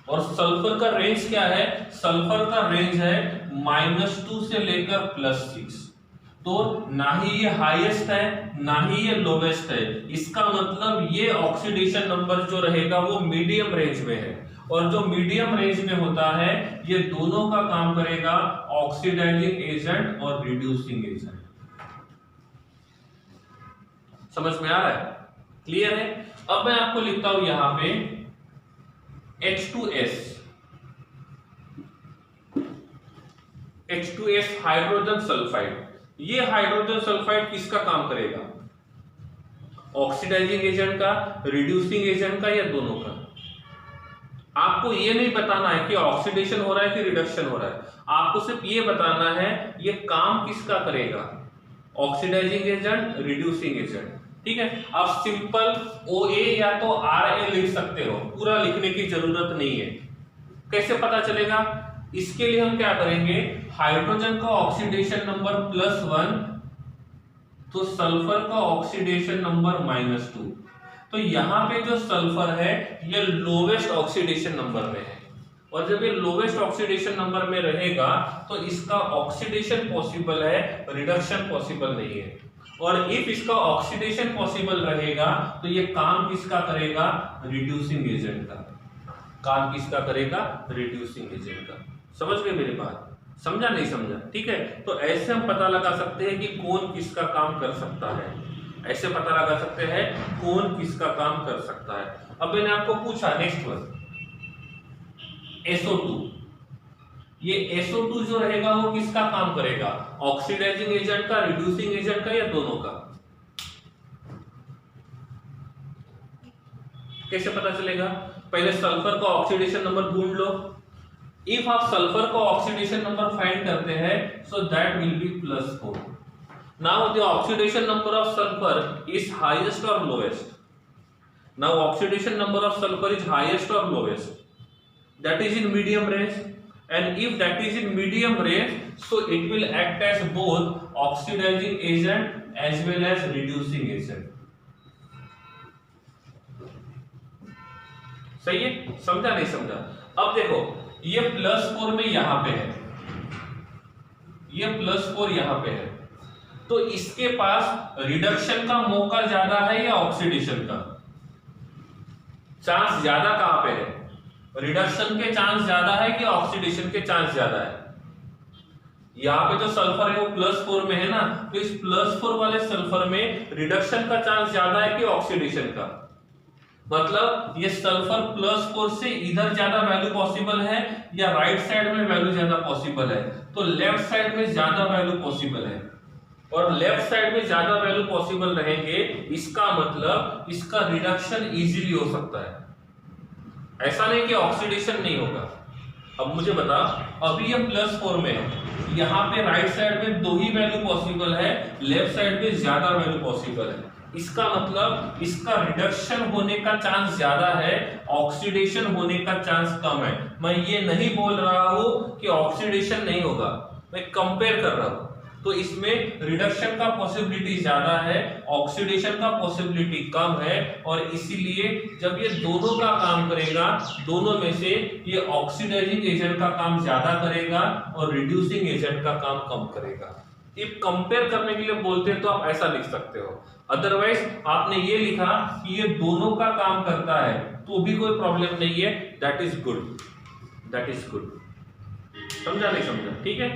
और सल्फर का रेंज क्या है? सल्फर का रेंज है -2 से लेकर +6। तो ना ही ये हाईएस्ट है ना ही ये लोवेस्ट है। इसका मतलब ये ऑक्सीडेशन नंबर जो रहेगा वो मीडियम रेंज में है। और जो मीडियम रेंज में होता है ये दोनों का काम करेगा, ऑक्सीडाइजिंग एजेंट और रिड्यूसिंग एजेंट। समझ में आ रहा है? क्लियर है? अब मैं आपको लिखता हूं यहां पे H2S हाइड्रोजन सल्फाइड। ये हाइड्रोजन सल्फाइड किसका काम करेगा? ऑक्सीडाइजिंग एजेंट का, रिड्यूसिंग एजेंट का, या दोनों का? आपको ये नहीं बताना है कि ऑक्सीडेशन हो रहा है कि रिडक्शन हो रहा है, आपको सिर्फ ये बताना है ये काम किसका करेगा, ऑक्सीडाइजिंग एजेंट, रिड्यूसिंग एजेंट। ठीक है, आप सिंपल OA या तो RA लिख सकते हो, पूरा लिखने की जरूरत नहीं है। कैसे पता चलेगा? इसके लिए हम क्या करेंगे, हाइड्रोजन का ऑक्सीडेशन नंबर +1 तो सल्फर का ऑक्सीडेशन नंबर -2। तो यहां पे जो सल्फर है ये लोवेस्ट ऑक्सीडेशन नंबर में है, और जब ये लोवेस्ट ऑक्सीडेशन नंबर में रहेगा तो इसका ऑक्सीडेशन पॉसिबल है, रिडक्शन पॉसिबल नहीं है। और इफ इसका ऑक्सीडेशन पॉसिबल रहेगा तो ये काम किसका करेगा, रिड्यूसिंग एजेंट का। काम किसका करेगा, रिड्यूसिंग एजेंट का। समझ गए मेरी बात? समझा नहीं समझा? ठीक है, तो ऐसे हम पता लगा सकते हैं कि कौन किसका काम कर सकता है, ऐसे पता लगा सकते हैं कौन किसका काम कर सकता है। अब मैंने आपको पूछा नेक्स्ट वन SO2, ये SO2 जो रहेगा वो किसका काम करेगा, ऑक्सीडाइजिंग एजेंट का, रिड्यूसिंग एजेंट का, या दोनों का? कैसे पता चलेगा? पहले सल्फर का ऑक्सीडेशन नंबर ढूंढ लो। इफ आप सल्फर का ऑक्सीडेशन नंबर फाइंड करते हैं so that will be +4। Now the oxidation number of sulphur is highest और lowest. Now oxidation number of sulphur is highest और lowest, that is in medium range, and if that is in medium range so it will act as both oxidizing agent as well as reducing agent। सही है? समझा नहीं समझा? अब देखो ये +4 में यहां पे है, ये +4 यहां पे है, तो इसके पास रिडक्शन का मौका ज्यादा है या ऑक्सीडेशन का? चांस ज्यादा कहां पे है, रिडक्शन के चांस ज्यादा है कि ऑक्सीडेशन के चांस ज्यादा है? यहाँ पे जो सल्फर है वो +4 में है ना, तो इस +4 वाले सल्फर में रिडक्शन का चांस ज्यादा है कि ऑक्सीडेशन का? मतलब ये सल्फर +4 से इधर ज्यादा वैल्यू पॉसिबल है या राइट साइड में वैल्यू ज्यादा पॉसिबल है? तो लेफ्ट साइड में ज्यादा वैल्यू पॉसिबल है, और लेफ्ट साइड में ज्यादा वैल्यू पॉसिबल रहेंगे, इसका मतलब इसका रिडक्शन इजीली हो सकता है। ऐसा नहीं कि ऑक्सीडेशन नहीं होगा। अब मुझे बता, अभी ये +4 में है, यहाँ पे राइट साइड में 2 ही वैल्यू पॉसिबल है, लेफ्ट साइड में ज्यादा वैल्यू पॉसिबल है। इसका मतलब इसका रिडक्शन होने का चांस ज्यादा है, ऑक्सीडेशन होने का चांस कम है। मैं ये नहीं बोल रहा हूं कि ऑक्सीडेशन नहीं होगा, मैं कंपेयर कर रहा हूं। तो इसमें रिडक्शन का पॉसिबिलिटी ज्यादा है, ऑक्सीडेशन का पॉसिबिलिटी कम है, और इसीलिए जब ये दोनों का काम करेगा, दोनों में से ये ऑक्सीडाइजिंग एजेंट का काम ज्यादा करेगा और रिड्यूसिंग एजेंट का काम कम करेगा। इफ कंपेयर करने के लिए बोलते हैं तो आप ऐसा लिख सकते हो, अदरवाइज आपने ये लिखा कि ये दोनों का काम करता है तो भी कोई प्रॉब्लम नहीं है, that is good, that is good. समझा नहीं समझा? ठीक है,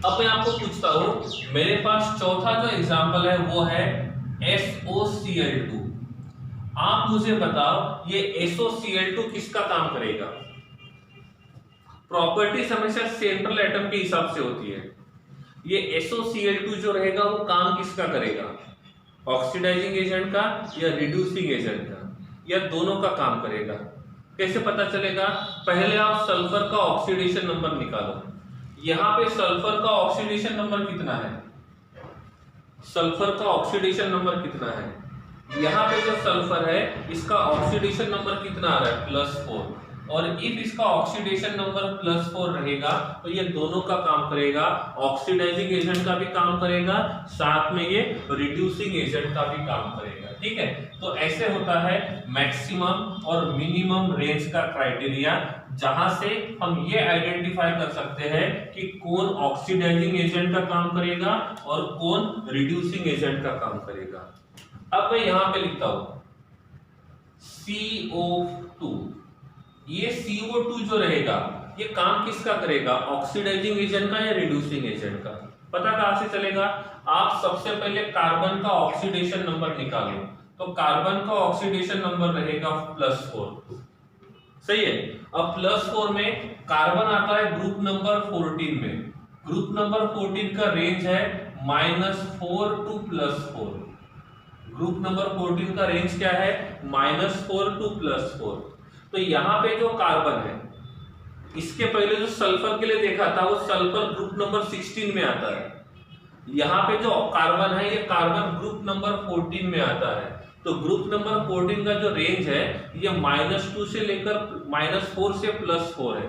अब मैं आपको पूछता हूं, मेरे पास चौथा जो एग्जांपल है वो है SOCl2। आप मुझे बताओ ये SOCl2 किसका काम करेगा? प्रॉपर्टी हमेशा सेंट्रल एटम के हिसाब से होती है। ये SOCl2 जो रहेगा वो काम किसका करेगा, ऑक्सीडाइजिंग एजेंट का या रिड्यूसिंग एजेंट का, या दोनों का काम करेगा? कैसे पता चलेगा? पहले आप सल्फर का ऑक्सीडेशन नंबर निकालो। यहां पे सल्फर का ऑक्सीडेशन नंबर कितना है, सल्फर का ऑक्सीडेशन नंबर कितना है? यहाँ पे जो सल्फर है इसका ऑक्सीडेशन नंबर कितना आ रहा है, +4, और इफ इसका ऑक्सीडेशन नंबर +4 रहेगा तो ये दोनों का काम करेगा, ऑक्सीडाइजिंग एजेंट का भी काम करेगा, साथ में ये रिड्यूसिंग एजेंट का भी काम करेगा। ठीक है, तो ऐसे होता है मैक्सिमम और मिनिमम रेंज का क्राइटेरिया, जहां से हम ये आइडेंटिफाई कर सकते हैं कि कौन ऑक्सीडाइजिंग एजेंट का काम करेगा और कौन रिड्यूसिंग एजेंट का काम करेगा। अब मैं यहां पे लिखता हूं CO2, ये CO2 जो रहेगा ये काम किसका करेगा, ऑक्सीडाइजिंग एजेंट का या रिड्यूसिंग एजेंट का? पता कहां से चलेगा? आप सबसे पहले कार्बन का ऑक्सीडेशन नंबर निकालो, तो कार्बन का ऑक्सीडेशन नंबर रहेगा +4, सही है। अब +4 में कार्बन आता है ग्रुप नंबर 14 में, ग्रुप नंबर 14 का रेंज है -4 टू +4, ग्रुप नंबर 14 का रेंज क्या है, -4 टू +4। तो यहां पे जो कार्बन है, इसके पहले जो सल्फर के लिए देखा था वो सल्फर ग्रुप नंबर 16 में आता है, यहाँ पे जो कार्बन है ये कार्बन ग्रुप नंबर 14 में आता है। तो ग्रुप नंबर 14 का जो रेंज है ये -2 से लेकर -4 से +4 है,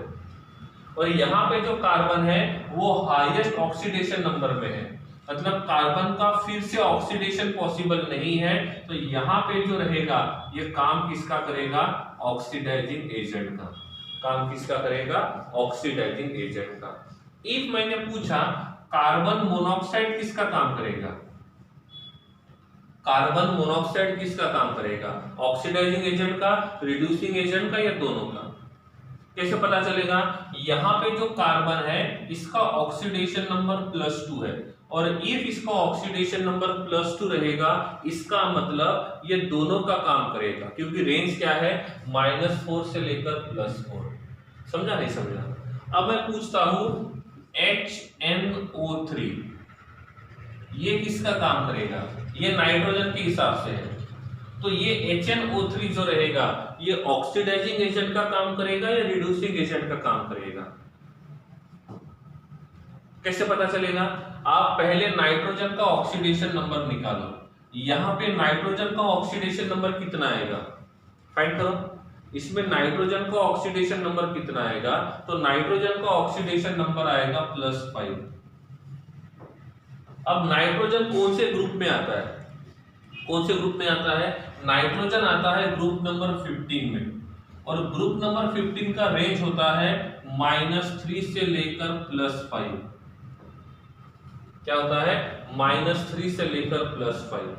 और यहाँ पे जो कार्बन है वो हाईएस्ट ऑक्सीडेशन नंबर में है, मतलब कार्बन का फिर से ऑक्सीडेशन पॉसिबल नहीं है। तो यहाँ पे जो रहेगा ये काम किसका करेगा, ऑक्सीडाइजिंग एजेंट का, काम किसका करेगा, ऑक्सीडाइजिंग एजेंट का। इफ मैंने पूछा कार्बन मोनोऑक्साइड किसका काम करेगा, कार्बन मोनोऑक्साइड किसका काम करेगा, ऑक्सीडाइजिंग एजेंट का, रिड्यूसिंग एजेंट का, या दोनों का? कैसे पता चलेगा? यहाँ पे जो कार्बन है इसका ऑक्सीडेशन नंबर +2 है, और इफ इसका ऑक्सीडेशन नंबर +2 रहेगा इसका मतलब ये दोनों का काम करेगा, क्योंकि रेंज क्या है, -4 से लेकर +4। समझा नहीं समझा? अब मैं पूछता हूं HNO3 ये किसका काम करेगा, ये नाइट्रोजन के हिसाब से है, तो ये HNO3 जो रहेगा ये ऑक्सीडाइजिंग एजेंट का काम करेगा या रिड्यूसिंग एजेंट का काम करेगा? कैसे पता चलेगा? आप पहले नाइट्रोजन का ऑक्सीडेशन नंबर निकालो, यहां पे नाइट्रोजन का ऑक्सीडेशन नंबर कितना आएगा, फाइंड करो। इसमें नाइट्रोजन का ऑक्सीडेशन नंबर कितना आएगा, तो नाइट्रोजन का ऑक्सीडेशन नंबर आएगा +5। अब नाइट्रोजन कौन से ग्रुप में आता है, कौन से ग्रुप में आता है, नाइट्रोजन आता है ग्रुप नंबर 15 में, और ग्रुप नंबर 15 का रेंज होता है -3 से लेकर +5। क्या होता है, -3 से लेकर +5।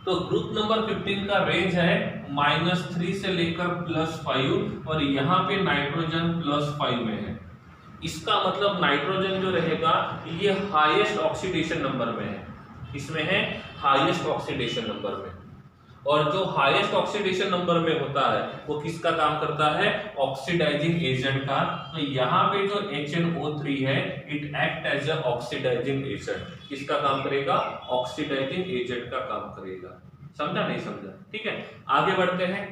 तो ग्रुप नंबर 15 का रेंज है -3 से लेकर +5, और यहाँ पे नाइट्रोजन +5 में है। इसका मतलब नाइट्रोजन जो रहेगा ये हाईएस्ट ऑक्सीडेशन नंबर में है, इसमें है हाईएस्ट ऑक्सीडेशन नंबर में, और जो हाईएस्ट ऑक्सीडेशन नंबर में होता है वो किसका काम करता है, ऑक्सीडाइजिंग एजेंट का। तो यहाँ पे जो HNO3 है it act as a oxidising agent, किसका काम करेगा, ऑक्सीडाइजिंग एजेंट का काम करेगा। समझा नहीं समझा? ठीक है, आगे बढ़ते हैं।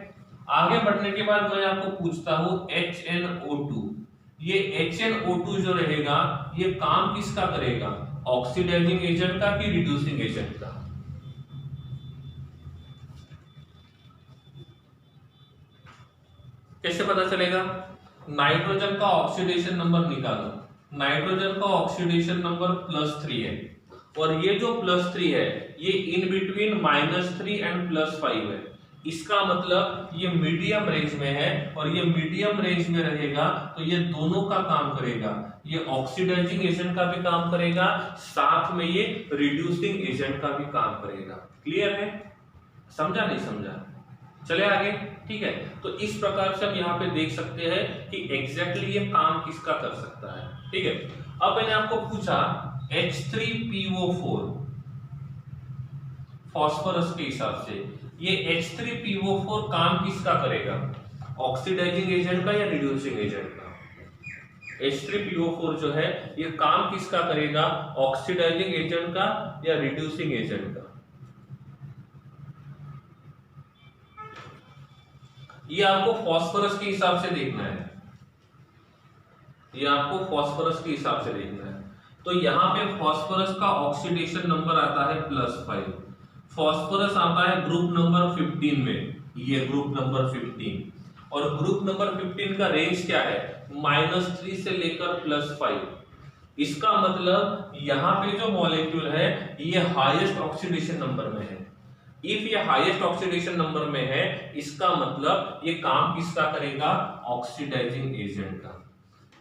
आगे बढ़ने के बाद मैं आपको पूछता हूं HNO2, ये HNO2 जो रहेगा ये काम किसका करेगा, ऑक्सीडाइजिंग एजेंट का कि रिड्यूसिंग एजेंट का? कैसे पता चलेगा? नाइट्रोजन का ऑक्सीडेशन नंबर निकालो, नाइट्रोजन का ऑक्सीडेशन नंबर +3 है, और ये जो +3 है ये इन बिटवीन -3 एंड +5 है, इसका मतलब ये मीडियम रेंज में है, और ये मीडियम रेंज में रहेगा तो ये दोनों का काम करेगा, ये ऑक्सीडाइजिंग एजेंट का भी काम करेगा, साथ में ये रिड्यूसिंग एजेंट का भी काम करेगा। क्लियर है? समझा नहीं समझा? चले आगे। ठीक है, तो इस प्रकार से हम यहाँ पे देख सकते हैं कि एग्जैक्टली ये काम किसका कर सकता है। ठीक है, अब मैंने आपको पूछा H3PO4 फास्फोरस के हिसाब से, ये H3PO4 काम किसका करेगा, ऑक्सीडाइजिंग एजेंट का या रिड्यूसिंग एजेंट का? H3PO4 जो है ये काम किसका करेगा, ऑक्सीडाइजिंग एजेंट का या रिड्यूसिंग एजेंट का? ये आपको फास्फोरस के हिसाब से देखना है, ये आपको फास्फोरस के हिसाब से देखना है। तो यहाँ पे फास्फोरस का ऑक्सीडेशन नंबर आता है +5, फास्फोरस आता है ग्रुप नंबर 15 में, ये ग्रुप नंबर 15, और ग्रुप नंबर 15 का रेंज क्या है, -3 से लेकर +5। इसका मतलब यहाँ पे जो मॉलिक्यूल है ये हाईएस्ट ऑक्सीडेशन नंबर में है। इफ ये हाईएस्ट ऑक्सीडेशन नंबर में है इसका मतलब ये काम किसका करेगा, ऑक्सीडाइजिंग एजेंट का।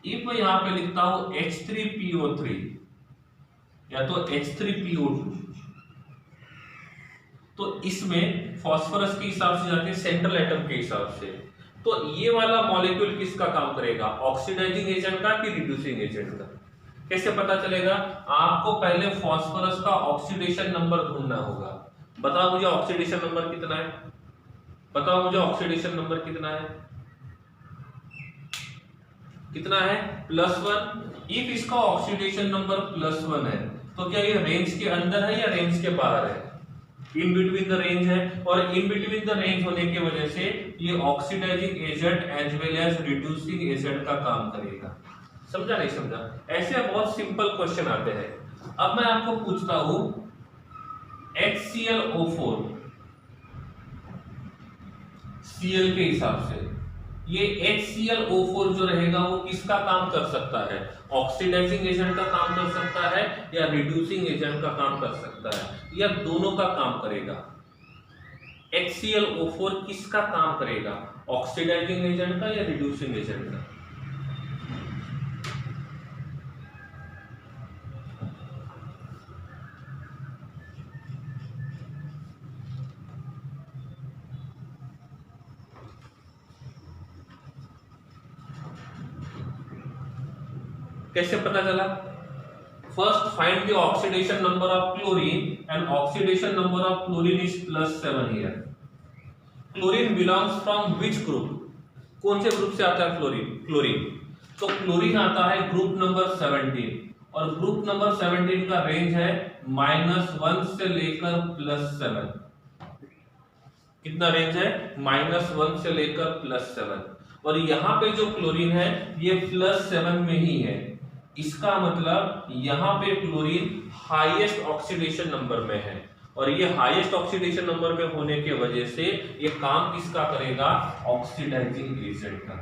इफ मैं यहाँ पे लिखता हूं H3PO3 या तो H3PO2, तो इसमें फास्फोरस के हिसाब से जाके सेंट्रल एटम के हिसाब से तो ये वाला मॉलिक्यूल किसका काम करेगा, ऑक्सीडाइजिंग एजेंट का कि रिड्यूसिंग एजेंट का? कैसे पता चलेगा? आपको पहले फास्फोरस का ऑक्सीडेशन नंबर ढूंढना होगा। बताओ मुझे ऑक्सीडेशन नंबर कितना है, बताओ मुझे ऑक्सीडेशन नंबर कितना है, कितना है? +1। इफ इसका ऑक्सीडेशन नंबर +1 है तो क्या ये रेंज के अंदर है या रेंज के बाहर है? इन बिटवीन द रेंज है, और इन बिटवीन द रेंज होने की वजह से ये oxidising agent as well as reducing agent का काम करेगा। समझा नहीं समझा? ऐसे बहुत सिंपल क्वेश्चन आते हैं। अब मैं आपको पूछता हूं HClO4 Cl के हिसाब से ये HClO4 जो रहेगा वो किसका काम कर सकता है, ऑक्सीडाइजिंग एजेंट का काम कर सकता है या रिड्यूसिंग एजेंट का काम कर सकता है, या दोनों का काम करेगा? HClO4 किसका काम करेगा, ऑक्सीडाइजिंग एजेंट का या रिड्यूसिंग एजेंट का? कैसे पता चला? First find the oxidation number of chlorine, and oxidation number of chlorine is +7 here. Chlorine belongs from which group? कौन से ग्रुप से आता है क्लोरीन? तो क्लोरीन आता है ग्रुप नंबर 17, और ग्रुप नंबर 17 का रेंज है -1 से लेकर +7। कितना रेंज है? -1 से लेकर +7, और यहाँ पे जो क्लोरीन है ये +7 में ही है। इसका मतलब यहाँ पे क्लोरीन हाईएस्ट ऑक्सीडेशन नंबर में है, और ये हाईएस्ट ऑक्सीडेशन नंबर में होने के वजह से ये काम किसका करेगा, ऑक्सीडाइजिंग एजेंट का।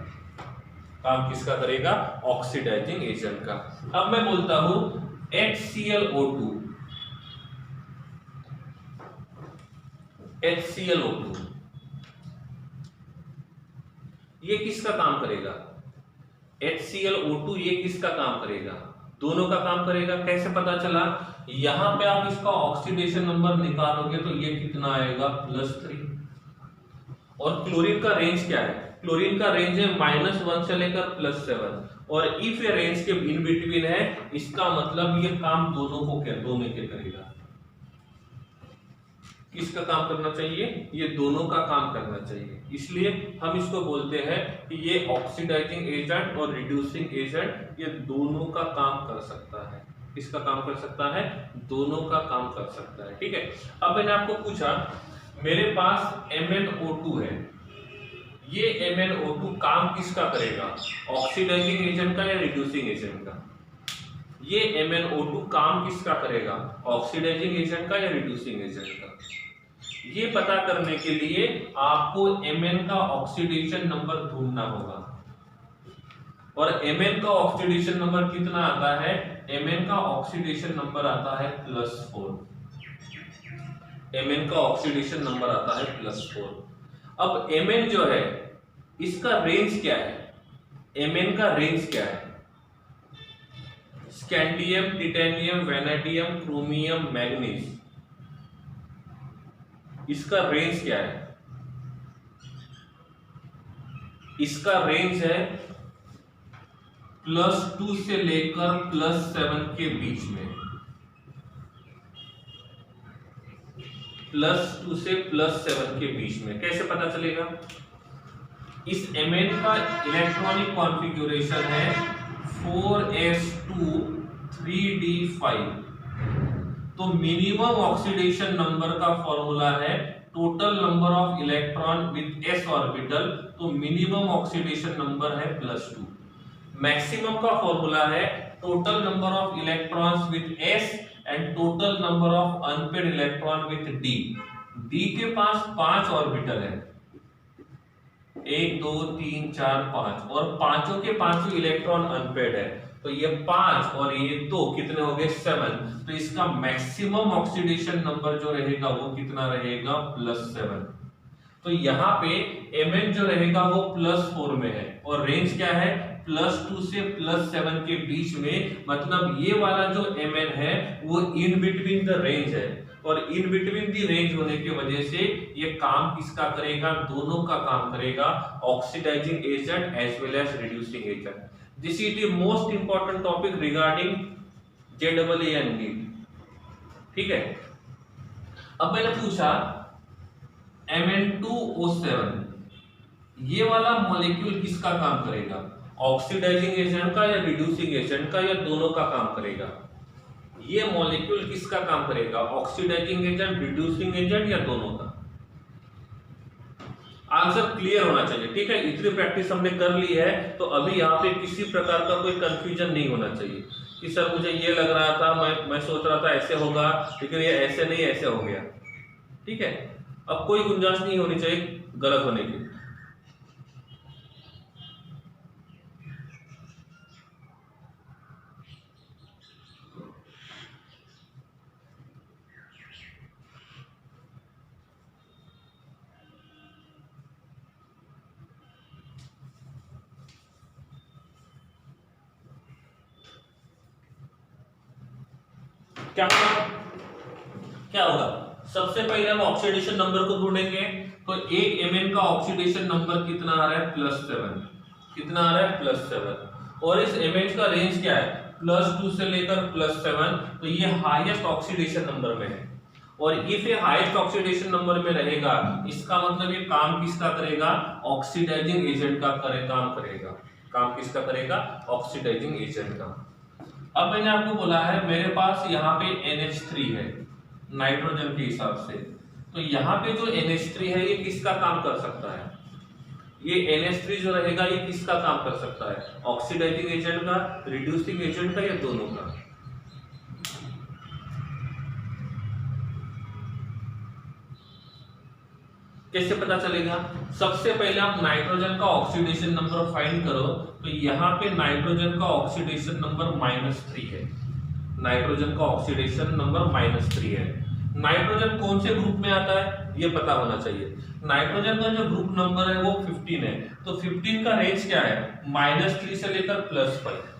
काम किसका करेगा, ऑक्सीडाइजिंग एजेंट का। अब मैं बोलता हूं HClO2 ये किसका काम करेगा? HClO2 ये किसका काम करेगा? दोनों का काम करेगा। कैसे पता चला? यहां पे आप इसका ऑक्सीडेशन नंबर निकालोगे तो ये कितना आएगा, +3। और क्लोरीन का रेंज क्या है? क्लोरीन का रेंज है -1 से लेकर +7, और इफ ये रेंज के इन बिटवीन है, इसका मतलब ये काम दोनों के करेगा। किसका काम करना चाहिए? ये दोनों का काम करना चाहिए। इसलिए हम इसको बोलते हैं कि ये ऑक्सीडाइजिंग एजेंट और रिड्यूसिंग एजेंट ये दोनों का काम कर सकता है। किसका काम कर सकता है? दोनों का काम कर सकता है। ठीक है। अब मैंने आपको पूछा, मेरे पास MnO2 है, ये MnO2 काम किसका करेगा, ऑक्सीडाइजिंग एजेंट का या रिड्यूसिंग एजेंट का? ये MnO2 काम किसका करेगा, ऑक्सीडाइजिंग एजेंट का या रिड्यूसिंग एजेंट का? ये पता करने के लिए आपको Mn का ऑक्सीडेशन नंबर ढूंढना होगा, और Mn का ऑक्सीडेशन नंबर कितना आता है? Mn का ऑक्सीडेशन नंबर आता है +4। Mn का ऑक्सीडेशन नंबर आता है +4। अब Mn जो है इसका रेंज क्या है? Mn का रेंज क्या है? Scandium, titanium, vanadium, chromium, manganese, इसका रेंज क्या है? इसका रेंज है +2 से लेकर +7 के बीच में। +2 से +7 के बीच में। कैसे पता चलेगा? इस Mn का इलेक्ट्रॉनिक कॉन्फ़िगरेशन है 4s2 3d5। तो मिनिमम ऑक्सीडेशन नंबर का फॉर्मूला है total number of electron with s orbital, तो मिनिमम ऑक्सीडेशन नंबर है +2। मैक्सिमम का फॉर्मूला है total number of electrons with s and total number of unpaired electron with d। d के पास 5 orbital है, 1 2 3 4 5, और पांचों के पांचों इलेक्ट्रॉन अनपेड है, तो ये 5 और ये 2 कितने हो गए, 7। तो इसका मैक्सिमम ऑक्सीडेशन नंबर जो रहेगा वो कितना रहेगा, +7। तो यहाँ पे Mn जो रहेगा वो +4 में है, और रेंज क्या है, +2 से +7 के बीच में। मतलब ये वाला जो Mn है वो इन बिटवीन द रेंज है। और इन बिटवीन दी रेंज होने की वजह से ये काम किसका करेगा, दोनों का काम करेगा, oxidising agent as well as reducing agent. This is the most important topic regarding JEE। ठीक है, अब मैंने पूछा Mn2O7 ये वाला मॉलिक्यूल किसका काम करेगा, ऑक्सीडाइजिंग एजेंट का या रिड्यूसिंग एजेंट का या दोनों का काम करेगा। ये मॉलिक्यूल किसका काम करेगा, ऑक्सीडाइजिंग एजेंट, रिड्यूसिंग एजेंट या दोनों का। आंसर क्लियर होना चाहिए। ठीक है, इतनी प्रैक्टिस हमने कर ली है तो अभी यहाँ पे किसी प्रकार का कोई कंफ्यूजन नहीं होना चाहिए कि सर मुझे ये लग रहा था, मैं सोच रहा था ऐसे होगा लेकिन ये ऐसे नहीं ऐसे हो गया। ठीक है, अब कोई गुंजाइश नहीं होनी चाहिए गलत होने की। क्या होगा, सबसे पहले हम ऑक्सीडेशन नंबर को ढूंढेंगे। तो एक Mn का ऑक्सीडेशन नंबर कितना आ रहा है, +7। कितना आ रहा है, +7। और इस Mn का रेंज क्या है, +2 से लेकर +7। तो ये हाईएस्ट ऑक्सीडेशन नंबर में है। और इफ ये हाईएस्ट ऑक्सीडेशन नंबर में रहेगा, इसका मतलब ये काम किसका करेगा, ऑक्सीडाइजिंग एजेंट का काम करेगा। काम किसका करेगा, ऑक्सीडाइजिंग एजेंट का। अब मैंने आपको बोला है मेरे पास यहाँ पे NH3 है नाइट्रोजन के हिसाब से, तो यहाँ पे जो NH3 है ये किसका काम कर सकता है, ये NH3 जो रहेगा ये किसका काम कर सकता है, ऑक्सीडाइजिंग एजेंट का, रिड्यूसिंग एजेंट का या दोनों का। कैसे पता चलेगा, सबसे पहले आप नाइट्रोजन का ऑक्सीडेशन नंबर फाइंड करो। तो यहाँ पे नाइट्रोजन का ऑक्सीडेशन नंबर -3 है। नाइट्रोजन का ऑक्सीडेशन नंबर -3 है। नाइट्रोजन कौन से ग्रुप में आता है ये पता होना चाहिए। नाइट्रोजन का जो ग्रुप नंबर है वो 15 है। तो 15 का रेंज क्या है, -3 से लेकर +5।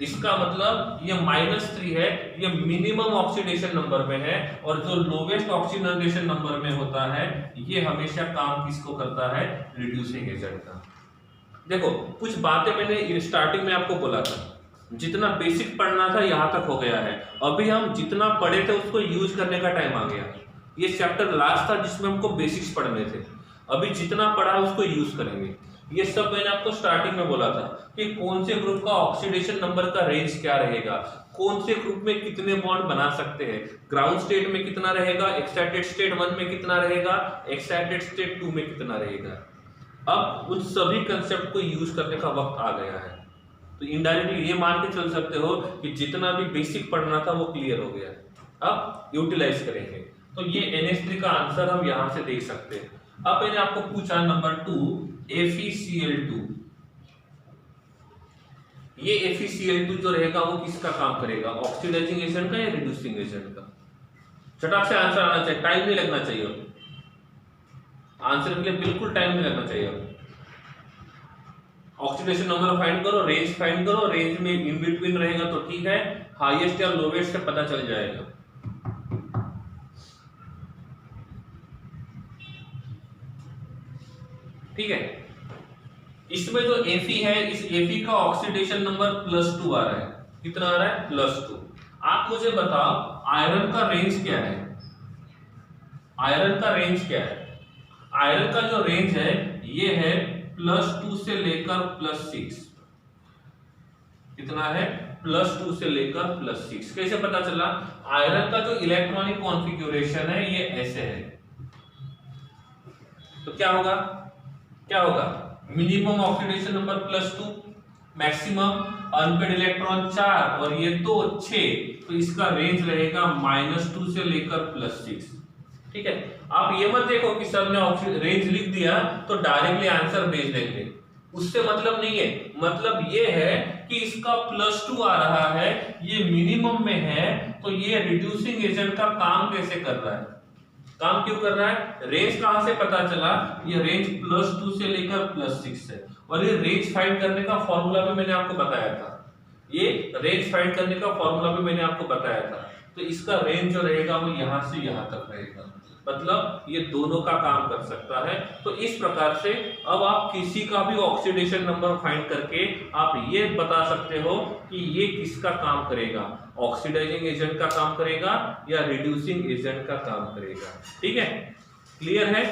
इसका मतलब ये -3 है, ये मिनिमम ऑक्सीडेशन नंबर में है। और जो लोवेस्ट ऑक्सीडेशन नंबर में होता है ये हमेशा काम किसको करता है, रिड्यूसिंग एजेंट का। देखो कुछ बातें मैंने स्टार्टिंग में आपको बोला था, जितना बेसिक पढ़ना था यहाँ तक हो गया है। अभी हम जितना पढ़े थे उसको यूज करने का टाइम आ गया। ये चैप्टर लास्ट था जिसमें हमको बेसिक्स पढ़ने थे, अभी जितना पढ़ा उसको यूज करेंगे। ये सब मैंने आपको स्टार्टिंग में बोला था कि कौन से ग्रुप का ऑक्सीडेशन नंबर का रेंज क्या रहेगा, कौन से ग्रुप में कितने बॉन्ड बना सकते हैं, ग्राउंड स्टेट में कितना रहेगा, एक्साइटेड स्टेट 1 में कितना रहेगा, एक्साइटेड स्टेट 2 में कितना रहेगा। अब उन सभी कंसेप्ट को यूज करने का वक्त आ गया है। तो इनडायरेक्टली ये मान के चल सकते हो कि जितना भी बेसिक पढ़ना था वो क्लियर हो गया है। अब यूटिलाइज करेंगे। तो ये NH3 का आंसर हम यहां से देख सकते हैं। अब मैंने आपको पूछा नंबर 2 FeCl2। ये FeCl2 जो रहेगा वो किसका काम करेगा, ऑक्सीडाइजिंग एजेंट का या रिड्यूसिंग एजेंट का। चटाक से आंसर आना चाहिए, टाइम नहीं लगना चाहिए। आंसर के लिए बिल्कुल टाइम नहीं लगना चाहिए। ऑक्सीडेशन नंबर फाइंड करो, रेंज फाइंड करो, रेंज में इन बिटवीन रहेगा तो ठीक है, हाईएस्ट या लोवेस्ट से पता चल जाएगा। ठीक है, इसमें जो Fe है, इस Fe का ऑक्सीडेशन नंबर +2 आ रहा है। कितना आ रहा है, +2। आप मुझे बताओ आयरन का रेंज क्या है, आयरन का रेंज क्या है। आयरन का जो रेंज है ये है +2 से लेकर +6। कितना है, +2 से लेकर +6। कैसे पता चला, आयरन का जो इलेक्ट्रॉनिक कॉन्फ़िगरेशन है ये ऐसे है। तो क्या होगा, क्या होगा, minimum oxidation number +2, maximum unpaired electron 4 और ये तो 6। तो इसका रेंज रहेगा -2 से लेकर +6। ठीक है, आप ये मत देखो कि सर ने रेंज लिख दिया तो डायरेक्टली आंसर भेज देंगे, उससे मतलब नहीं है। मतलब ये है कि इसका +2 आ रहा है, ये मिनिमम में है, तो ये रिड्यूसिंग एजेंट का काम कैसे कर रहा है, काम क्यों कर रहा है। रेंज कहां से पता चला, ये रेंज +2 से लेकर +6 है। और ये रेंज फाइंड करने का फॉर्मूला भी मैंने आपको बताया था, ये रेंज फाइंड करने का फॉर्मूला भी मैंने आपको बताया था। तो इसका रेंज जो रहेगा वो यहाँ से यहाँ तक रहेगा, मतलब ये दोनों का काम कर सकता है। तो इस प्रकार से अब आप किसी का भी ऑक्सीडेशन नंबर फाइंड करके आप ये बता सकते हो कि ये किसका काम करेगा, ऑक्सीडाइजिंग एजेंट का काम करेगा या रिड्यूसिंग एजेंट का काम करेगा। ठीक है, क्लियर है।